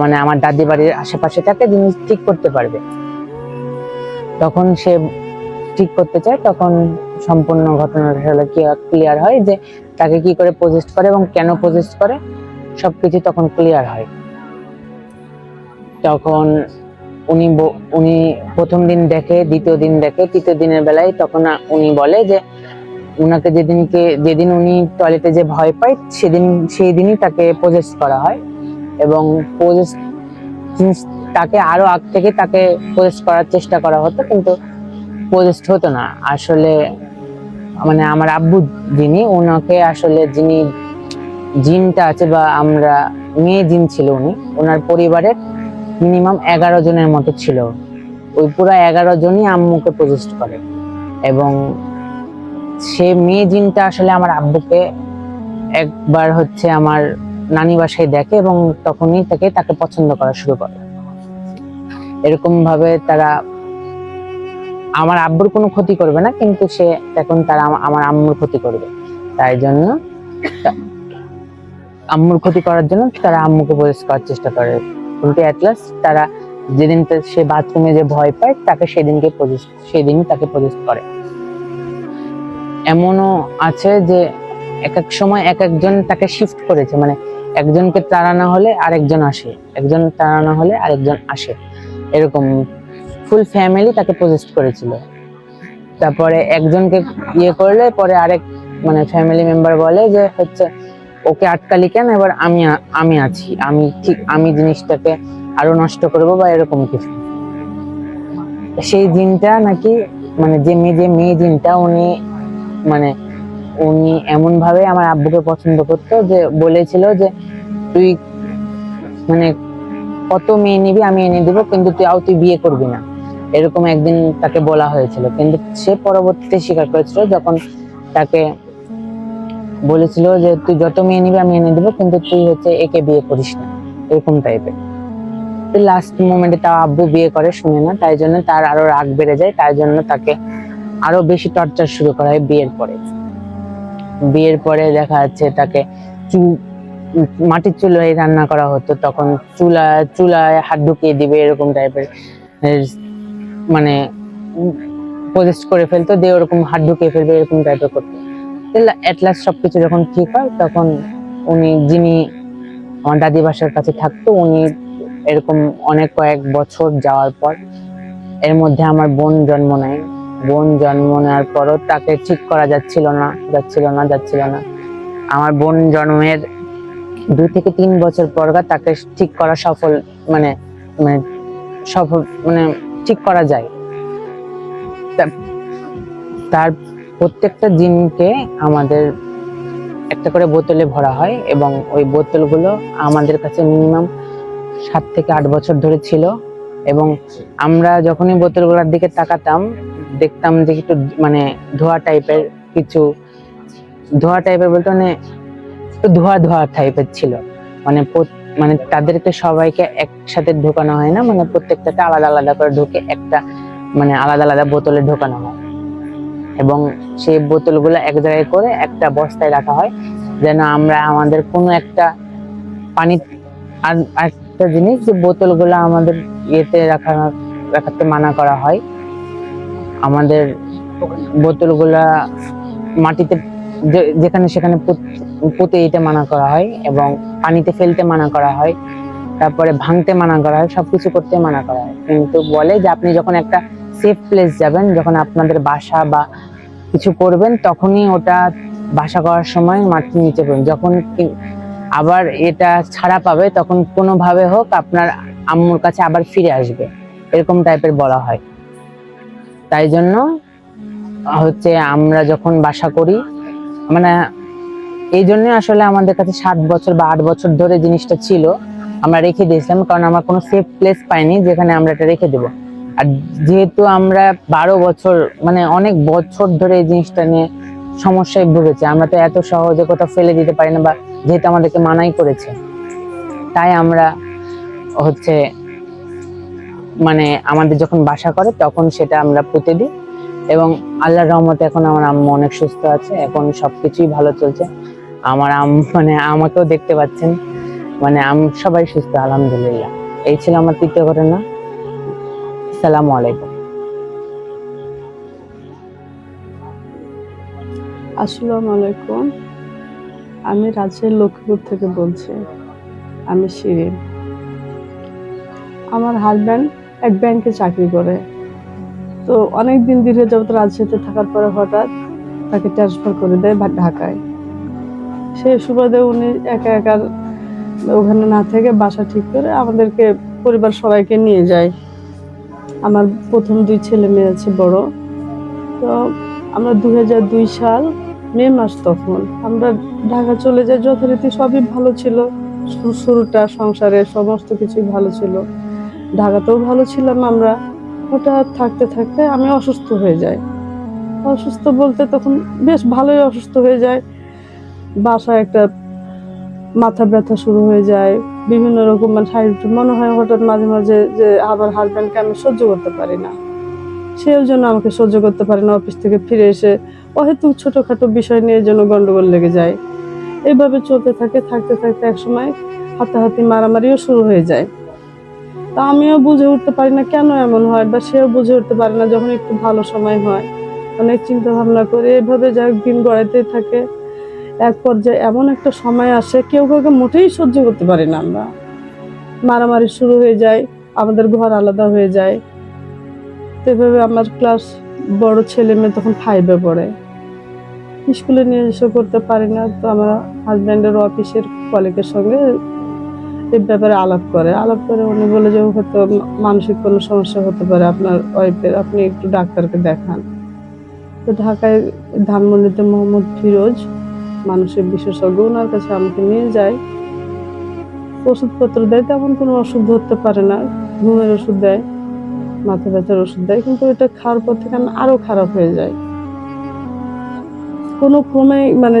মানে আমার দাদি বাড়ির আশেপাশে থাকে, যিনি ঠিক করতে পারবে। তখন সে ঠিক করতে চায়, তখন সম্পূর্ণ ঘটনাটা ক্লিয়ার হয় যে তাকে কি করে পজেস্ট করে এবং কেন পজেস্ট করে, সবকিছু তখন ক্লিয়ার হয়। তখন উনি প্রথম দিন দেখে, দ্বিতীয় দিন দেখে, তৃতীয় দিনের বেলায় তখন উনি বলে যে উনাকে যেদিন উনি টয়লেটে যে ভয় পায় সেই দিনই তাকে পজেস্ট করা হয়, এবং তাকে আরো আগ থেকে তাকে পজেস্ট করার চেষ্টা করা হতো, কিন্তু পজেস্ট হতো না আসলে। মানে আমার আব্বু যিনি, ওনাকে আসলে যিনি জিনটা আছে বা আমরা মেয়ে জিন ছিল, ওনার পরিবারের মিনিমাম 11 জনের মতো ছিল। ওই পুরো 11 জনই আম্মুকে পজেস্ট করে, এবং সে মেয়ে জিনটা আসলে আমার আব্বুকে একবার হচ্ছে আমার নানি বাসায় দেখে এবং তখনই তাকে পছন্দ করা শুরু করে। এরকম ভাবে তারা আমার আব্বুর কোনো ক্ষতি করবে না, কিন্তু তারা আমার আম্মুর ক্ষতি করবে। তাই জন্য আম্মুর ক্ষতি করার জন্য তারা আম্মুকে পজেস্ট করার চেষ্টা করে, কিন্তু এট লাস্ট তারা যেদিন সে বাথরুমে যে ভয় পায় তাকে সেদিনই তাকে পজেস্ট করে। এমনও আছে যে এক এক সময় এক একজন তাকে শিফট করেছে, মানে একজনকে তাড়ানো হলে আরেকজন আসে, একজন তাড়ানো হলে আরেকজন আসে, এরকম ফুল ফ্যামিলি তাকে পজেস্ট করেছিল। তারপরে একজনকে করলে পরে আরেক মানে ফ্যামিলি মেম্বার বলে যে হচ্ছে ওকে আটকালি কেন, এবার আমি আছি, আমি জিনিসটাকে আরো নষ্ট করব বা এরকম কিছু। সেই জিনটা নাকি মানে যে মেয়ে জিনটা উনি এমন ভাবে আমার আব্বুকে পছন্দ করতো যে বলেছিল যে তুই মানে কত মেয়ে নিবি আমি এনে দিব, কিন্তু তুই বিয়ে করবি না, এরকম একদিন তাকে বলা হয়েছিল। কিন্তু সে পরবর্তীতে স্বীকার করেছিল যখন তাকে বলেছিল যে তুই যত মেয়ে নিবি আমি এনে দেবো, কিন্তু তুই হচ্ছে একে বিয়ে করিস না, এরকম টাইপের। লাস্ট মোমেন্টে তার আব্বু বিয়ে করে, শুনে না, তাই জন্য তার আরো রাগ বেড়ে যায়, তাই জন্য তাকে আরো বেশি টর্চার শুরু করা হয় বিয়ের পরে। বিয়ের পরে দেখা যাচ্ছে তাকে মাটির চুলায় রান্না করা হতো, তখন চুলায় হাত ঢুকিয়ে দিবে এরকম টাইপের, মানে পজেস্ট করে ফেলতো, দিয়ে ওরকম হাত ঢুকিয়ে ফেলবে এরকম টাইপের করতো। এট লাস্ট সবকিছু যখন ঠিক হয়, তখন উনি, যিনি আমার দাদি বাসার কাছে থাকতো, উনি এরকম অনেক কয়েক বছর যাওয়ার পর এর মধ্যে আমার বোন জন্ম নেয়। বোন জন্ম নেওয়ার পরও তাকে ঠিক করা যাচ্ছিল না। আমার বোন জন্মের 2 থেকে 3 বছর পর তাকে ঠিক করা মানে মানে সফল মানে ঠিক করা যায়। তার প্রত্যেকটা জিনকে আমাদের একটা করে বোতলে ভরা হয়, এবং ওই বোতলগুলো আমাদের কাছে মিনিমাম 7 থেকে 8 বছর ধরে ছিল। এবং আমরা যখনই বোতলগুলোর দিকে তাকাতাম, দেখতাম যে একটু মানে ধোয়া টাইপের বলতে মানে একটু ধোয়া টাইপের ছিল। মানে তাদেরকে সবাইকে একসাথে ঢোকানো হয় না, মানে প্রত্যেকটাকে আলাদা আলাদা করে ঢুকে একটা মানে আলাদা আলাদা বোতলে ঢোকানো হয়, এবং সেই বোতলগুলো এক জায়গায় করে একটা বস্তায় রাখা হয়, যেন আমরা আমাদের কোনো একটা পানি। আর একটা জিনিস, যে বোতলগুলো আমাদের ইয়েতে রাখাতে মানা করা হয়, আমাদের বোতলগুলা মাটিতে যেখানে সেখানে পুঁতে দিতে মানা করা হয়, এবং পানিতে ফেলতে মানা করা হয়, তারপরে ভাঙতে মানা করা হয়, সবকিছু করতে মানা করা হয়। কিন্তু বলে যে আপনি যখন একটা সেফ প্লেস যাবেন, যখন আপনাদের বাসা বা কিছু করবেন, তখনই ওটা বাসা করার সময় মাটির নিচে করবেন। যখন আবার এটা ছাড়া পাবে, তখন কোনোভাবে হোক আপনার আম্মুর কাছে আবার ফিরে আসবে, এরকম টাইপের বলা হয়। তাই জন্য হচ্ছে আমরা যখন বাসা করি, মানে এই জন্য আসলে আমাদের কাছে 7 বছর বা 8 বছর ধরে জিনিসটা ছিল, আমরা রেখে দিয়েছিলাম, কারণ আমরা কোনো সেফ প্লেস পাইনি যেখানে আমরা এটা রেখে দেবো। আর যেহেতু আমরা 12 বছর মানে অনেক বছর ধরে এই জিনিসটা নিয়ে সমস্যায় ভুগেছি, আমরা তো এত সহজে কোথাও ফেলে দিতে পারি না, বা যেহেতু আমাদেরকে মানাই করেছে, তাই আমরা হচ্ছে মানে আমাদের যখন বাসা করে তখন সেটা আমরা পুঁতে দিই। এবং আল্লাহর রহমতে এখন আমার আম্মু অনেক সুস্থ আছে, এখন সবকিছুই ভালো চলছে। আমার মানে আমাকেও দেখতে পাচ্ছেন, মানে সবাই সুস্থ আলহামদুলিল্লাহ। এই ছিল আমার 3য় ঘটনা। আসসালামু আলাইকুম। আসসালামু আলাইকুম। আমি রাজশাহীর লক্ষ্মীপুর থেকে বলছি। আমি শিরিন। আমার হাজব্যান্ড এক ব্যাংকে চাকরি করে, তো অনেক দিন দীর্ঘ যাবত রাজশাহীতে থাকার পরে হঠাৎ তাকে ট্রান্সফার করে দেয় ঢাকায়। সেই সুবাদে উনি একা একা ওখানে না থেকে বাসা ঠিক করে আমাদেরকে পরিবার সবাইকে নিয়ে যায়। আমার প্রথম 2 ছেলে মেয়ে আছে বড়। তো আমরা 2002 সাল মে মাস, তখন আমরা ঢাকা চলে যাই। যথারীতি সবই ভালো ছিল, শুরুটা সংসারের সমস্ত কিছুই ভালো ছিল, ঢাকাতেও ভালো ছিলাম আমরা। হঠাৎ থাকতে থাকতে আমি অসুস্থ হয়ে যাই। অসুস্থ বলতে তখন বেশ ভালোই অসুস্থ হয়ে যায়। বাসায় একটা মাথা ব্যথা শুরু হয়ে যায়, বিভিন্ন রকম মনে হয় হঠাৎ মাঝে মাঝে যে আমার হাজব্যান্ডকে আমি সহ্য করতে পারি না, সেও যেন আমাকে সহ্য করতে পারে না। অফিস থেকে ফিরে এসে অহেতুক ছোটখাটো বিষয় নিয়ে যেন গন্ডগোল লেগে যায়। এইভাবে চলতে থাকে, থাকতে থাকতে একসময় হাতাহাতি মারামারিও শুরু হয়ে যায়। তা আমিও বুঝে উঠতে পারি না কেন এমন হয়, বা সেও বুঝে উঠতে পারে না। যখন একটু ভালো সময় হয়, অনেক চিন্তা ভাবনা করে এভাবে যাই দিন গড়াইতেই থাকে। এক পর্যায়ে এমন একটা সময় আসে, কেউ কাউকে মোটেই সহ্য করতে পারি না আমরা। মারামারি শুরু হয়ে যায়, আমাদের ঘর আলাদা হয়ে যায়। এভাবে আমার ক্লাস বড় ছেলে মেয়ে তখন 5-এ পড়ে, স্কুলে নিয়ে এসে করতে পারি না। তো আমার হাজব্যান্ডের অফিসের কলিগের সঙ্গে এই ব্যাপারে আলাপ করে উনি বলে যে হয়তো মানসিক কোনো সমস্যা হতে পারে আপনার ওয়াইফের, আপনি একটু ডাক্তারকে দেখান। তো ঢাকায় ধানমন্ডিতে মোহাম্মদ ফিরোজ মানসিক বিশেষজ্ঞ, ওনার কাছে আমাকে নিয়ে যায়। ওষুধপত্র দেয়, তেমন কোনো ওষুধ ধরতে পারে না। ঘুমের ওষুধ দেয়, মাথা ব্যথার ওষুধ দেয়, কিন্তু এটা খাওয়ার পর থেকে আমি আরো খারাপ হয়ে যায়। কোনো ক্রমে মানে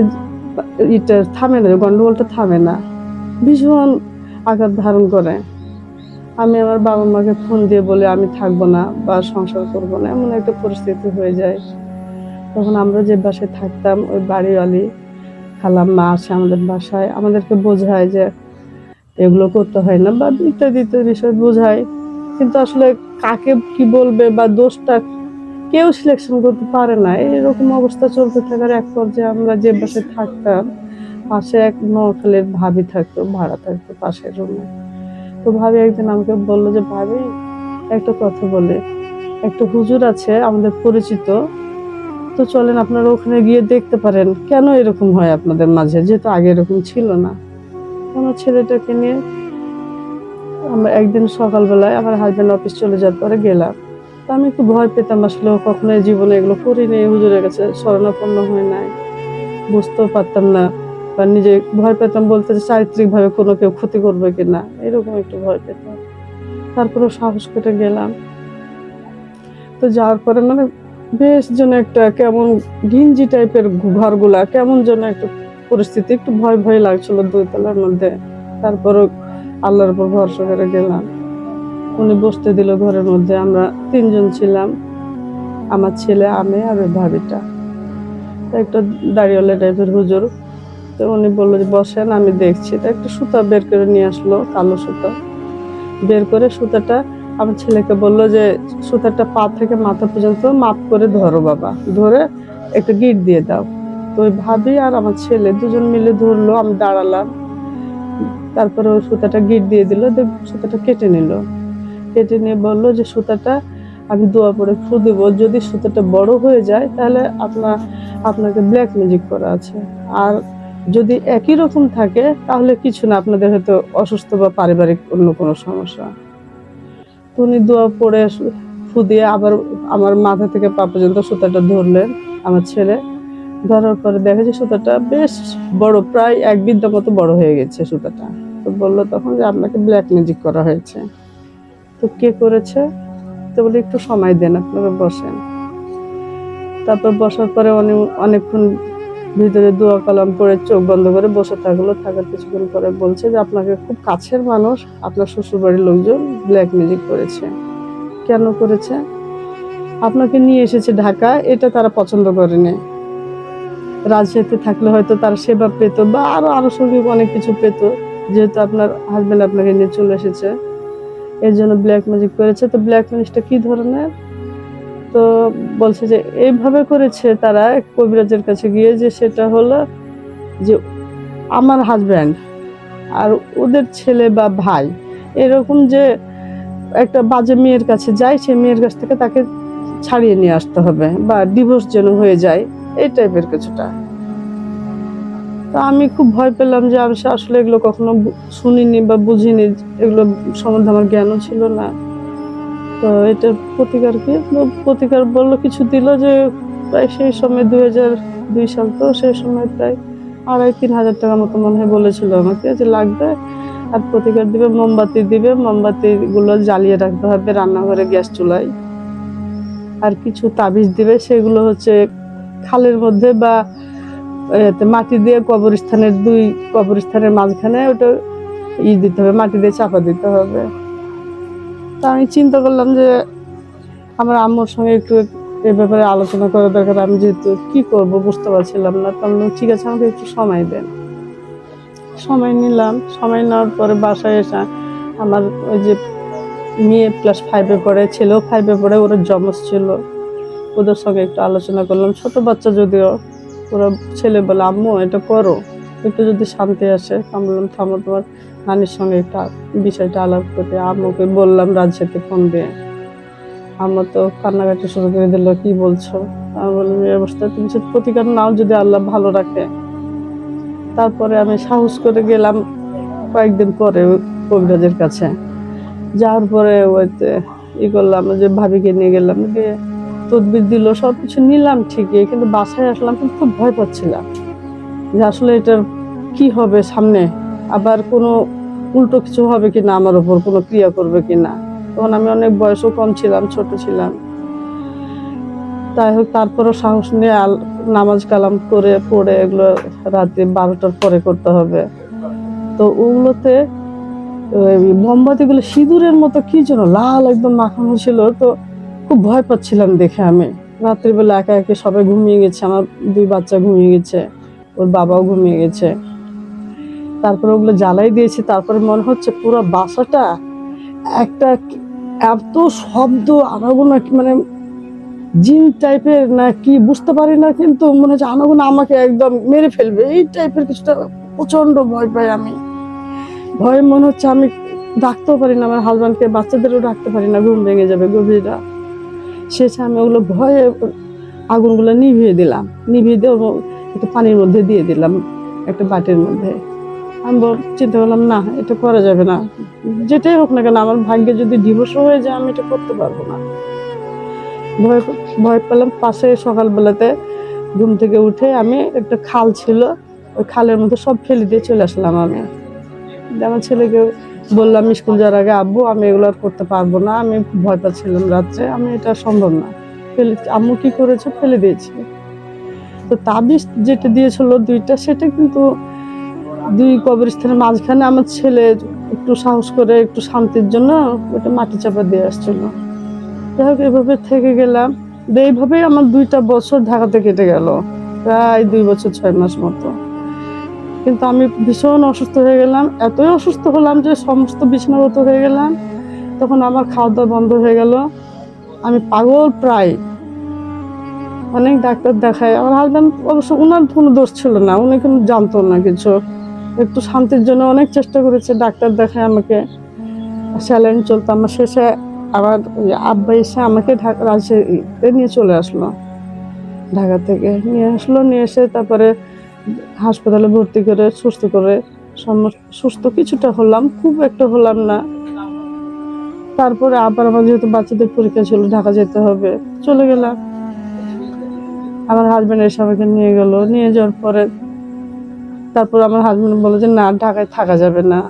এটা থামে না, গন্ডগোলটা থামে না, ভীষণ আঘাত ধারণ করে। আমি আমার বাবা মাকে ফোন দিয়ে বলে আমি থাকবো না বা সংসার করবো না, এমন একটা পরিস্থিতি হয়ে যায়। তখন আমরা যে বাসায় থাকতাম, ওই বাড়িওয়ালি খালাম্মা আসে আমাদের বাসায়, আমাদেরকে বোঝায় যে এগুলো করতে হয় না বা ইত্যাদি ইত্যাদি বিষয় বোঝায়। কিন্তু আসলে কাকে কি বলবে বা দোষটা কেউ সিলেকশন করতে পারে না। এরকম অবস্থা চলতে থাকার এক পর্যায়ে আমরা যে বাসায় থাকতাম, পাশে এক নোয়াখালীর ভাবি থাকতো, ভাড়া থাকতো পাশের রুমে। তো ভাবি একদিন আমাকে বললো যে ভাবি একটা কথা বলে, একটা হুজুর আছে আমাদের পরিচিত, তো চলেন আপনারা ওখানে গিয়ে দেখতে পারেন কেন এরকম হয় আপনাদের মাঝে, যেহেতু আগে এরকম ছিল না। আমার ছেলেটাকে নিয়ে আমরা একদিন সকালবেলায় আমার হাজবেন্ড অফিস চলে যাওয়ার পরে গেলাম। তো আমি একটু ভয় পেতাম, আসলে কখনো জীবনে এগুলো করিনি, হুজুরের কাছে শরণাপন্ন হয় নাই, বুঝতেও পারতাম না, বা নিজে ভয় পেতাম বলতে যে চারিত্রিক ভাবে কোনো কেউ ক্ষতি করবে কিনা, এরকম একটু ভয় পেতাম। তারপরে সাহস করে গেলাম। তো যাওয়ার পরে মানে বেশ যেন একটা কেমন ঘিঞ্জি টাইপের ঘরগুলা, কেমন যেন একটা পরিস্থিতি, একটু ভয় ভয় লাগছিল 2 তলার মধ্যে। তারপরে আল্লাহর উপর ভরসা করে গেলাম। উনি বসতে দিল ঘরের মধ্যে, আমরা 3 জন ছিলাম, আমার ছেলে, আমি আর ওই ভাবিটা। তো একটা দাড়িওয়ালা টাইপের হুজুর, তো উনি বললো যে বসেন আমি দেখছি। তো একটা সুতা বের করে নিয়ে আসলো, কালো সুতা বের করে সুতাটা আমার ছেলেকে বললো যে সুতাটা পা থেকে মাথা পর্যন্ত মাপ করে ধরো বাবা, ধরে একটা গিট দিয়ে দাও। তো ওই ভাবি আর আমার ছেলে দুজন মিলে ধরলো, আমি দাঁড়ালাম। তারপরে ওই সুতাটা গিট দিয়ে দিল, সুতাটা কেটে নিল। কেটে নিয়ে বললো যে সুতাটা আমি দোয়া পড়ে ফু দেব, যদি সুতাটা বড় হয়ে যায় তাহলে আপনাকে ব্ল্যাক ম্যাজিক করা আছে, আর যদি একই রকম থাকে তাহলে কিছু না, আপনাদের হয়তো অসুস্থ বা পারিবারিক অন্য কোনো সমস্যা। তো উনি দোয়া পড়ে ফু দিয়ে আবার আমার মাথা থেকে পা পর্যন্ত সুতাটা ধরলেন আমার ছেলে। ধরার পরে দেখা যায় সুতাটা বেশ বড়, প্রায় 1 বিঘা মতো বড় হয়ে গেছে সুতাটা। তো বললো তখন যে আপনাকে ব্ল্যাক ম্যাজিক করা হয়েছে। তো কে করেছে? তো বলে একটু সময় দেন, আপনারা বসেন। তারপর বসার পরে অনেকক্ষণ ভিতরে দোয়া কালাম পড়ে চোখ বন্ধ করে বসে থাকলো। থাকার কিছুক্ষণ পরে বলছে যে আপনাকে খুব কাছের মানুষ, আপনার শ্বশুর বাড়ির লোকজন ব্ল্যাক ম্যাজিক করেছে। কেন করেছে? আপনাকে নিয়ে এসেছে ঢাকা, এটা তারা পছন্দ করেনি। রাজশাহীতে থাকলে হয়তো তার সেবা পেত বা আরো আনুষঙ্গিক অনেক কিছু পেত, যেহেতু আপনার হাজবেন্ড আপনাকে নিয়ে চলে এসেছে, এর জন্য ব্ল্যাক ম্যাজিক করেছে। তো ব্ল্যাক ম্যাজিকটা কি ধরনের? তো বলছে যে এইভাবে করেছে তারা কবিরাজের কাছে গিয়ে, যে সেটা হলো যে আমার হাজবেন্ড আর ওদের ছেলে বা ভাই এরকম যে একটা বাজে মেয়ের কাছে যায়, সেই মেয়ের কাছ থেকে তাকে ছাড়িয়ে নিয়ে আসতে হবে বা ডিভোর্স যেন হয়ে যায়, এই টাইপের কিছুটা। তো আমি খুব ভয় পেলাম যে আমি আসলে এগুলো কখনো শুনিনি বা বুঝিনি, এগুলো সম্বন্ধে আমার জ্ঞানও ছিল না। তো এটার প্রতিকার কি? প্রতিকার বললো কিছু দিল যে প্রায় সেই সময় 2002 সাল, তো সেই সময় প্রায় 2,5-3 হাজার টাকা মতো মনে হয় বলেছিল আমাকে যে লাগবে। আর প্রতিকার দিবে, মোমবাতি দিবে, মোমবাতি গুলো জ্বালিয়ে রাখতে হবে রান্নাঘরে গ্যাস চুলায়। আর কিছু তাবিজ দিবে, সেগুলো হচ্ছে খালের মধ্যে বা মাটি দিয়ে কবরস্থানের 2 কবরস্থানের মাঝখানে ওটা দিতে হবে, মাটি দিয়ে চাপা দিতে হবে। তা আমি চিন্তা করলাম যে আমার আম্মুর সঙ্গে একটু এ ব্যাপারে আলোচনা করা দরকার, আমি যেহেতু কি করব বুঝতে পারছিলাম না। তাহলে ঠিক আছে, আমাকে একটু সময় দেন। সময় নিলাম। সময় নেওয়ার পরে বাসায় এসে আমার ওই যে মেয়ে ক্লাস 5-এ পড়ে, ছেলেও 5-এ পড়ে, ওরা জমজ ছিল, ওদের সঙ্গে একটু আলোচনা করলাম। ছোট বাচ্চা যদিও, ওরা ছেলে বলে আম্মু এটা করো, একটু যদি শান্তি আসে। আমি বললাম থামো, তোমার নানির সঙ্গে একটা বিষয়টা আলাপ করতে। আম্মুকে বললাম রাজশাহীতে ফোন দিয়ে। আম্মু তো কান্নাকাটি শুরু করে দিল, কি বলছো? আমি বললাম এই অবস্থা, তুমি যদি প্রতিকার নাও, যদি আল্লাহ ভালো রাখে। তারপরে আমি সাহস করে গেলাম কয়েকদিন পরে কবিরাজের কাছে। যাওয়ার পরে ওইতে করলাম যে ভাবিকে নিয়ে গেলাম, গিয়ে তদবির দিল, সবকিছু নিলাম ঠিকই, কিন্তু বাসায় আসলাম কিন্তু খুব ভয় পাচ্ছিলাম যে আসলে এটার কি হবে সামনে, আবার কোনো উল্টো কিছু হবে কিনা, আমার উপর কোনো ক্রিয়া করবে কিনা। তখন আমি অনেক বয়সও কম ছিলাম, ছোট ছিলাম। তাই হোক তারপরও সাহস নিয়ে নামাজ কালাম করে পড়ে এগুলো রাতে 12টার পরে করতে হবে। তো ওগুলোতে ওই মোমবাতিগুলো সিঁদুরের মতো কি যেন লাল একদম মাখানো ছিল। তো খুব ভয় পাচ্ছিলাম দেখে। আমি রাত্রিবেলা একা একা সবাই ঘুমিয়ে গেছে, আমার 2 বাচ্চা ঘুমিয়ে গেছে, ওর বাবাও ঘুমিয়ে গেছে। তারপরে ওগুলো জ্বালাই দিয়েছি। তারপরে মনে হচ্ছে পুরো বাসাটা একটা এত শব্দ আনাগোনা, মানে জিন টাইপের না কি বুঝতে পারি না, কিন্তু মনে হচ্ছে আনাগোনা আমাকে একদম মেরে ফেলবে এই টাইপের কিছুটা। প্রচন্ড ভয় পাই আমি। ভয়ে মনে হচ্ছে আমি ডাকতেও পারি না, আমার হাজব্যান্ডকে বাচ্চাদেরও ডাকতে পারি না, ঘুম ভেঙে যাবে গভীর রাত। শেষে আমি ওগুলো ভয়ে আগুনগুলো নিভিয়ে দিলাম, নিভিয়ে দিয়ে একটু পানির মধ্যে দিয়ে দিলাম, একটা বাটির মধ্যে। আমি চিন্তা করলাম না, এটা করা যাবে না, যেটাই হোক না কেন আমার ভাগ্যে যদি ডিভোর্স হয়ে যায় আমি এটা করতে পারবো না। ভয় ভয় পেলাম। পাশে সকালবেলাতে ঘুম থেকে উঠে আমি একটা খাল ছিল, ওই খালের মধ্যে সব ফেলে দিয়ে চলে আসলাম। আমি আমার ছেলেকে বললাম স্কুল যাওয়ার আগে, আব্বু আমি এগুলো আর করতে পারবো না, আমি খুব ভয় পাচ্ছিলাম রাত্রে, আমি এটা সম্ভব না। আম্মু কি করেছে, ফেলে দিয়েছি। তো তাবিজ যেটা দিয়েছিল 2টা, সেটা কিন্তু 2 কবরস্থানের মাঝখানে আমার ছেলে একটু সাহস করে একটু শান্তির জন্য ওটা মাটি চাপা দিয়ে আসছিল। যাই হোক এভাবে থেকে গেলাম। এইভাবেই আমার 2টা বছর ঢাকাতে কেটে গেল, প্রায় 2 বছর 6 মাস মতো। কিন্তু আমি ভীষণ অসুস্থ হয়ে গেলাম, এতই অসুস্থ হলাম যে সমস্ত বিছানাগত হয়ে গেলাম। তখন আমার খাওয়া দাওয়া বন্ধ হয়ে গেল, আমি পাগল প্রায়। অনেক ডাক্তার দেখাই, আমার হাজব্যান্ড অবশ্য ওনার কোনো দোষ ছিল না, উনি কিন্তু জানতো না কিছু। একটু শান্তির জন্য অনেক চেষ্টা করেছে, ডাক্তার দেখায় আমাকে, স্যালাইন চলতো আমার। শেষে আবার আব্বা এসে আমাকে রাজশাহীতে নিয়ে চলে আসলো, ঢাকা থেকে নিয়ে আসলো। নিয়ে এসে তারপরে হাসপাতালে ভর্তি করে সুস্থ কিছুটা হলাম, খুব একটা হলাম না। তারপরে আবার আমার যেহেতু বাচ্চাদের পরীক্ষা ছিল, ঢাকা যেতে হবে, চলে গেলাম। আমার হাজব্যান্ড এসে আমাকে নিয়ে গেল। নিয়ে যাওয়ার পরে তারপর আমার হাজব্যান্ড বললো যে না, ঢাকায় থাকা যাবে না,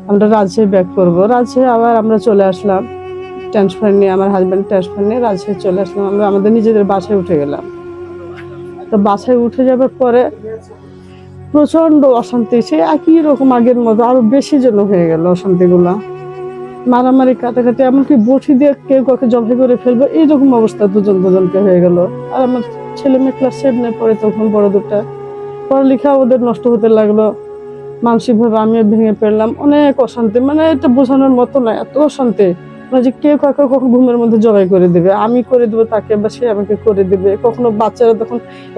আমরা রাজশাহী ব্যাক করবো। রাজশাহী আবার আমরা চলে আসলাম ট্রান্সফার নিয়ে, আমার হাজব্যান্ড ট্রান্সফার নিয়ে রাজশাহী চলে আসলাম। আমরা আমাদের নিজেদের বাসায় উঠে গেলাম। তো বাসায় উঠে যাবার পরে প্রচন্ড অশান্তি, সে একই রকম আগের মতো, আরো বেশি যেন হয়ে গেল অশান্তিগুলা, মারামারি কাটাকাটি, এমনকি বটি দিয়ে কেউ কাউকে জবাই করে ফেলবো এইরকম অবস্থা দুজনকে হয়ে গেল। আর আমার ছেলে মেয়ে ক্লাস 7-এ পড়ে, তখন বড় 2টা, পড়ালেখা ওদের নষ্ট হতে লাগলো, মানসিকভাবে আমিও ভেঙে পড়লাম। অনেক অশান্তি, মানে এটা বোঝানোর মতো না, এত অশান্তি। মানে যে কেউ কাউকে কখন ঘুমের মধ্যে জবাই করে দিবে, আমি করে দেবো তাকে, বা সে আমাকে করে দিবে। কখনো বাচ্চারা তখন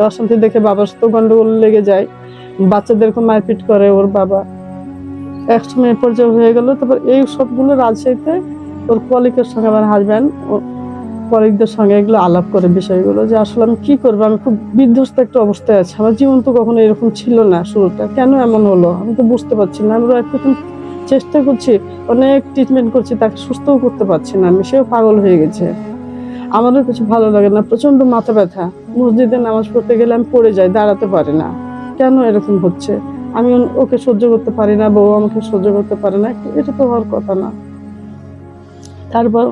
অশান্তি দেখে বাবার সাথে গন্ডগোল লেগে যায়, বাচ্চাদেরকে মারপিট করে ওর বাবা, এক সময় পর্যায়ে হয়ে গেল। তারপর এই সবগুলো রাজশাহীতে ওর কলিগের সঙ্গে, আমার হাজব্যান্ড কলিগদের সঙ্গে এগুলো আলাপ করে বিষয়গুলো, যে আসলে আমি কি করবো, আমি খুব বিধ্বস্ত একটা অবস্থায় আছি, আমার জীবন তো কখনো এরকম ছিল না, শুরুটা কেন এমন হলো আমি তো বুঝতে পারছি না। আমরা একরকম চেষ্টা করছি, অনেক ট্রিটমেন্ট করছি, তাকে সুস্থও করতে পারছি না আমি, সেও পাগল হয়ে গেছে। আমারও কিছু ভালো লাগে না, প্রচন্ড মাথা ব্যথা। মসজিদে নামাজ পড়তে গেলে আমি পড়ে যাই, দাঁড়াতে পারি না। কেন এরকম হচ্ছে, আমি ওকে সহ্য করতে পারি না, বউ আমাকে সহ্য করতে পারে না, এটা তো হওয়ার কথা না। তারপর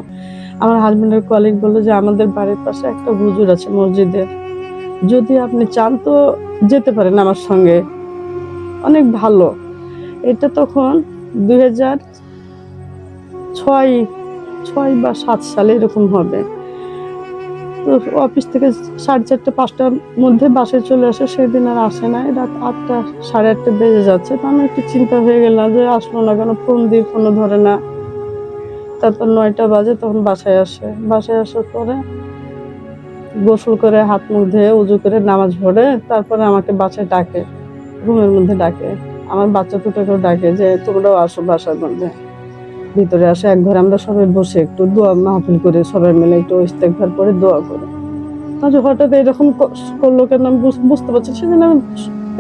আমার হাজবেন্ডের কলিগ বললো যে আমাদের বাড়ির পাশে একটা হুজুর আছে মসজিদের, যদি আপনি চান তো যেতে পারেন আমার সঙ্গে, অনেক ভালো। এটা তখন 2006 বা 7 সালে এরকম হবে। তো অফিস থেকে 4:30-5টার মধ্যে বাসায় চলে আসে, সেদিন আর আসে না, রাত 8টা 8:30 বেজে যাচ্ছে। তো আমি একটু চিন্তা হয়ে গেলাম যে আসলো না কেন, ফোন দিয়ে ফোনও ধরে না। তারপর 9টা বাজে, তখন বাসায় আসে। বাসায় আসার পরে গোসল করে হাত মুখ ধুয়ে উজু করে নামাজ পড়ে তারপরে আমাকে বাসায় ডাকে, রুমের মধ্যে ডাকে, আমার বাচ্চা দুটোকেও ডাকে যে তোমরাও আসো বাসার মধ্যে, ভিতরে আসে। এক ঘরে আমরা সবাই বসে একটু দোয়া মাহফিল করে, সবাই মিলে একটু ইস্তেগফার করে দোয়া করে। তাহলে হঠাৎ এরকম করলো কেন আমি বুঝতে পারছি। সেদিন আমি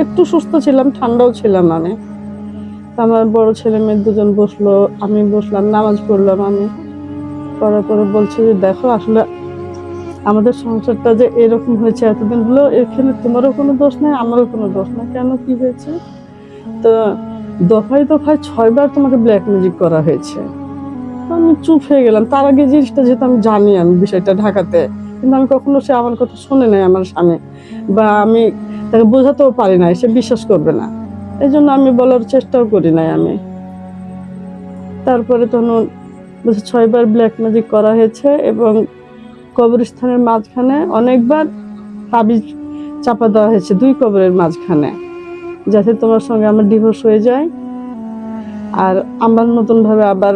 একটু সুস্থ ছিলাম, ঠান্ডাও ছিলাম আমি। আমার বড় ছেলে মেয়ে 2জন বসলো, আমি বসলাম, নামাজ পড়লাম। আমি করার পরে বলছে যে দেখো আসলে আমাদের সংসারটা যে এরকম হয়েছে এতদিন হলো, এখানে তোমারও কোনো দোষ নাই, আমারও কোনো দোষ নাই। কেন, কি হয়েছে? তো দফায় 6 বার তোমাকে ব্ল্যাক ম্যাজিক করা হয়েছে। আমি চুপ হয়ে গেলাম। তার আগে জিনিসটা যেহেতু আমি জানি, আমি বিষয়টা ঢাকাতে কিন্তু আমি কখনো সে আমার কথা শুনে নাই, আমার স্বামী, বা আমি তাকে বোঝাতেও পারি নাই, সে বিশ্বাস করবে না, এই জন্য আমি বলার চেষ্টাও করি নাই আমি। তারপরে তখন বলছে 6 বার ব্ল্যাক ম্যাজিক করা হয়েছে এবং কবরস্থানের মাঝখানে অনেকবার তাবিজ চাপা দেওয়া হয়েছে 2 কবরের মাঝখানে, যাতে তোমার সঙ্গে আমার ডিভোর্স হয়ে যায় আর আমার নতুন ভাবে আবার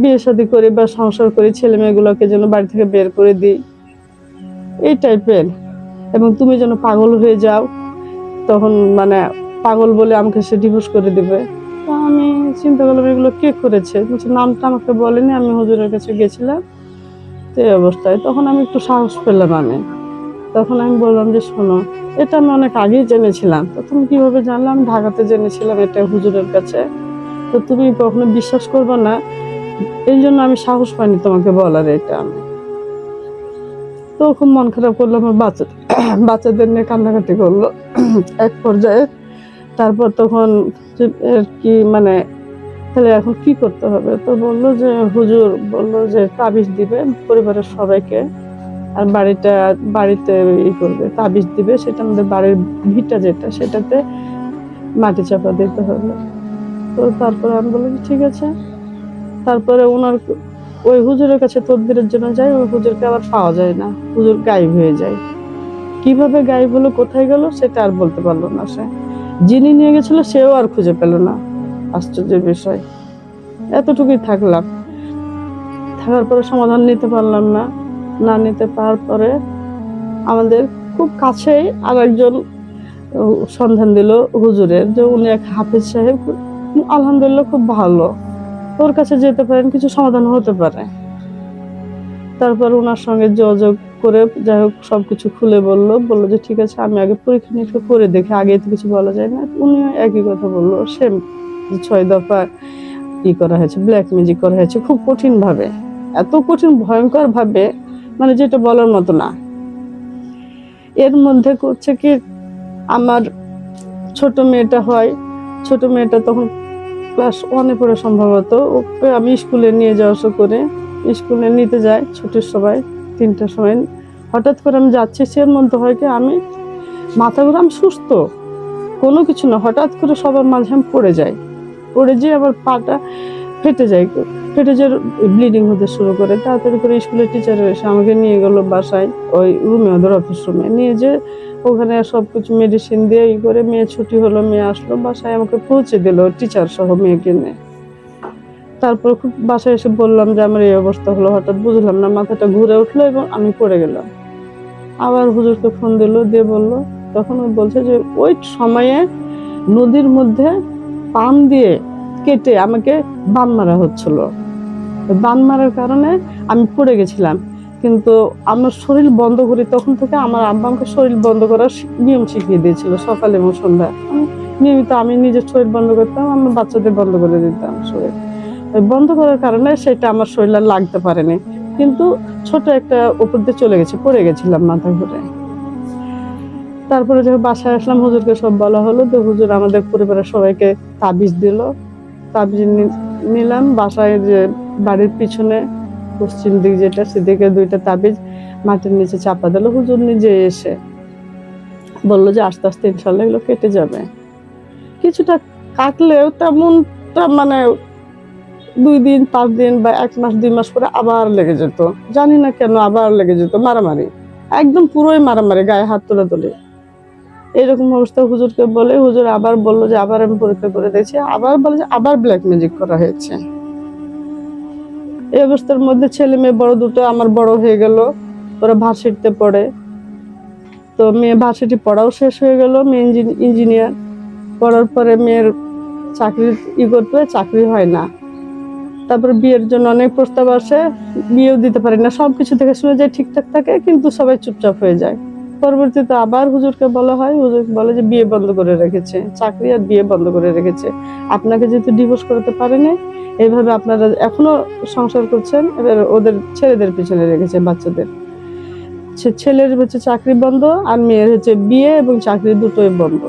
বিয়ে শাদী করি বা সংসার করি, ছেলে মেয়েগুলোকে যেন বাড়ি থেকে বের করে দিই, এই টাইপের, এবং তুমি যেন পাগল হয়ে যাও, তখন মানে পাগল বলে আমাকে সে ডিভোর্স করে দিবে। তো আমি চিন্তা করলাম এগুলো কে করেছে, বলছে নামটা আমাকে বলেনি, আমি হুজুরের কাছে গেছিলাম, তো এই অবস্থায় তখন আমি একটু সাহস পেলাম। আমি তখন আমি বললাম যে শোনো, এটা আমি অনেক আগেই জেনেছিলাম। তো তুমি কিভাবে জানলে? আমি ঢাকাতে জেনেছিলাম এটা হুজুরের কাছে, তো তুমি কখনো বিশ্বাস করবে না, এই জন্য আমি সাহস পাইনি তোমাকে বলার এটা। আমি তো খুব মন খারাপ করলো, আমার বাচ্চাদের নিয়ে কান্নাকাটি করলো এক পর্যায়ে। তারপর তখন যে কি মানে তাহলে এখন কি করতে হবে, তো বললো যে হুজুর বললো যে তাবিজ দিবে পরিবারের সবাইকে, আর বাড়িতে করবে, তাবিজ দিবে, সেটা আমাদের বাড়ির ভিটা যেটা সেটাতে মাটি চাপা দিতে হবে। তো তারপরে আমি বললাম ঠিক আছে। তারপরে ওনার ওই হুজুরের কাছে তদবিরের জন্য যাই, ওই হুজুরকে আবার পাওয়া যায় না, হুজুর গায়েব হয়ে যায়। কিভাবে গায়েব হলো, কোথায় গেল সেটা আর বলতে পারলো না সে, যিনি নিয়ে গেছিল সেও আর খুঁজে পেল না। আশ্চর্যের বিষয়। এতটুকুই থাকলাম, থাকার পরে সমাধান নিতে পারলাম না, না নিতে পারার পরে আমাদের খুব কাছেই আর একজন সন্ধান দিল হুজুরের, যে উনি এক হাফেজ সাহেব, আলহামদুলিল্লাহ খুব ভালো, ওর কাছে যেতে পারেন, কিছু সমাধান হতে পারে। তারপর ওনার সঙ্গে যোগাযোগ করে যাই হোক সবকিছু খুলে বললো যে ঠিক আছে আমি আগে পরীক্ষা নিরীক্ষা করে দেখি, আগে তো কিছু বলা যায় না। উনিও একই কথা বললো, সেম, 6 দফা করা হয়েছে, ব্ল্যাক ম্যাজিক করা হয়েছে খুব কঠিন ভাবে, এত কঠিন ভয়ঙ্কর ভাবে, মানে যেটা বলার মতো না। এর মধ্যে করছে কি, আমার ছোট মেয়েটা হয়, ছোট মেয়েটা তখন ক্লাস 1-এ পড়ে সম্ভবত, ওকে আমি স্কুলে নিয়ে যাওয়া আসা করে, স্কুলে নিতে যাই ছুটির সময় 3টার সময়, হঠাৎ করে আমি যাচ্ছি, সের মধ্যে হয় কি আমি মাথা ঘুরে, আমি সুস্থ কোনো কিছু না, হঠাৎ করে সবার মাঝে আমি পড়ে যেয়ে আবার পাটা ফেটে যায়, ব্লিডিং হতে শুরু করে। তাড়াতাড়ি করে স্কুলের টিচার এসে আমাকে নিয়ে গেল বাসায়, ওই রুমে, ওদের অফিস রুমে নিয়ে যে ওখানে সবকিছু মেডিসিন দিয়ে করে মেয়ে ছুটি হলো, মেয়ে আসলো, বাসায় আমাকে পৌঁছে দিল টিচার সহ মেয়েকে নিয়ে। তারপর খুব বাসায় এসে বললাম যে আমার এই অবস্থা হলো, হঠাৎ বুঝলাম না, মাথাটা ঘুরে উঠলো এবং আমি পড়ে গেলাম। আবার হুজুরকে ফোন দিয়ে বললো, তখন ও বলছে যে ওই সময়ে নদীর মধ্যে পাম দিয়ে কেটে আমাকে বান মারা হচ্ছিল, বান মারার কারণে আমি পড়ে গেছিলাম। কিন্তু আমার শরীর বন্ধ করি, তখন থেকে আমার আব্বা আমাকে শরীর বন্ধ করার নিয়ম শিখিয়ে দিয়েছিল, সকাল এবং সন্ধ্যা নিয়মিত আমি নিজের শরীর বন্ধ করতাম, আমার বাচ্চাদের বন্ধ করে দিতাম শরীর। বন্ধ করার কারণে সেটা আমার শরীরে লাগতে পারেনি, কিন্তু ছোট একটা উপর দিয়ে চলে গেছে, পড়ে গেছিলাম মাথা ঘুরে। তারপরে যখন বাসায় আসলাম, হুজুরকে সব বলা হলো, তো হুজুর আমাদের পরিবারের সবাইকে তাবিজ দিল, তাবিজ নিলাম। বাসায় যে বাড়ির পিছনে পশ্চিম দিক যেটা, সেদিকে 2টা তাবিজ মাটির নিচে চাপা দিল। হুজুর নিজে এসে বললো যে আস্তে আস্তে ইনশাল্লাহ এগুলো কেটে যাবে। কিছুটা কাটলেও তেমনটা মানে 2 দিন 5 দিন বা 1 মাস 2 মাস পরে আবার লেগে যেত, জানি না কেন আবার লেগে যেত, মারামারি, একদম পুরোই মারামারি, গায়ে হাত তোলাতুলি, এরকম অবস্থা। হুজুরকে বলে, হুজুর আবার বললো যে আবার আমি পরীক্ষা করে দেখছি, আবার বলে যে আবার ব্ল্যাক ম্যাজিক করা হয়েছে। এই অবস্থার মধ্যে ছেলে মেয়ে বড় দুটো আমার বড় হয়ে গেল, ওরা ভার্সিটিতে পড়ে, তো মেয়ে ভার্সিটি পড়াও শেষ হয়ে গেল, মেয়ে ইঞ্জিনিয়ার পড়ার পরে মেয়ের চাকরি করতে, চাকরি হয় না। তারপরে বিয়ের জন্য অনেক প্রস্তাব আসে, বিয়েও দিতে পারি না, সবকিছু দেখে শুনে যায় ঠিকঠাক থাকে, কিন্তু সবাই চুপচাপ হয়ে যায়। পরবর্তীতে আবার হুজুরকে বলা হয়, হুজুর বলে যে বিয়ে বন্ধ করে রেখেছে, চাকরি আর বিয়ে বন্ধ করে রেখেছে, আপনাকে যেহেতু ডিভোর্স করতে পারেনি, এইভাবে আপনারা এখনো সংসার করছেন, এবার ওদের ছেলেদের পিছনে রেখেছে, বাচ্চাদের। ছেলের হচ্ছে চাকরি বন্ধ, আর মেয়ের হচ্ছে বিয়ে এবং চাকরি দুটোই বন্ধ।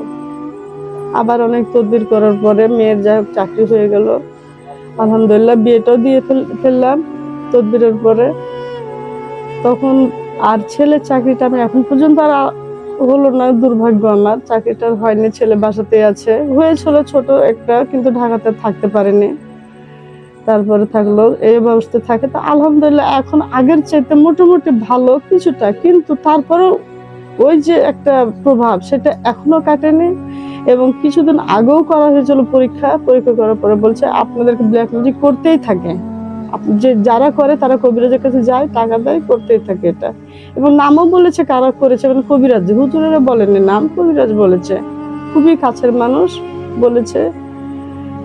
আবার অনেক তদবির করার পরে মেয়ের যা হোক চাকরি হয়ে গেল, আলহামদুলিল্লাহ বিয়েটাও দিয়ে ফেললাম তদবিরের পরে। তখন আর ছেলের চাকরিটা আমি এখন পর্যন্ত আর হলো না, দুর্ভাগ্য আমার, চাকরিটা হয়নি, ছেলে বাসাতেই আছে। হয়েছিল ছোট একটা, কিন্তু ঢাকাতে থাকতে পারেনি, তারপরে থাকলো এই অবস্থায় থাকে। তো আলহামদুলিল্লাহ এখন আগের চাইতে মোটামুটি ভালো কিছুটা, কিন্তু তারপরেও ওই যে একটা প্রভাব সেটা এখনো কাটেনি। এবং কিছুদিন আগেও করা হয়েছিল পরীক্ষা করার পরে বলছে আপনাদেরকে ব্ল্যাক ম্যাজিক করতেই থাকে, যে যারা করে তারা কবিরাজের কাছে যায়, টাকা দেয়, করতেই থাকে এটা। এবং নামও বলেছে কারা করেছে, মানে কবিরাজ, হুজুরেরা বলেনি নাম, কবিরাজ বলেছে, খুবই কাছের মানুষ বলেছে।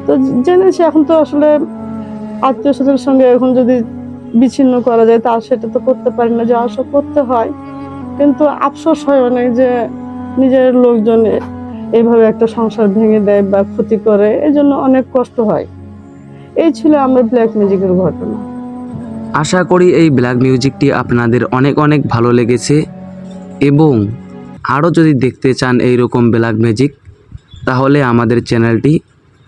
তো জেনেছে, এখন তো আসলে আত্মীয় স্বজনের সঙ্গে এখন যদি বিচ্ছিন্ন করা যায় তা সেটা তো করতে পারি না, যাওয়া আসা করতে হয়। কিন্তু আফসোস হয় অনেক যে নিজের লোকজন এইভাবে একটা সংসার ভেঙে দেয় বা ক্ষতি করে, এই জন্য অনেক কষ্ট হয়। এই ছিল আমার ব্ল্যাক ম্যাজিকের ঘটনা। আশা করি এই ব্ল্যাক মিউজিকটি আপনাদের অনেক অনেক ভালো লেগেছে, এবং আরও যদি দেখতে চান এই রকম ব্ল্যাক ম্যাজিক, তাহলে আমাদের চ্যানেলটি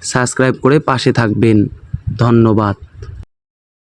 সাবস্ক্রাইব করে পাশে থাকবেন। ধন্যবাদ।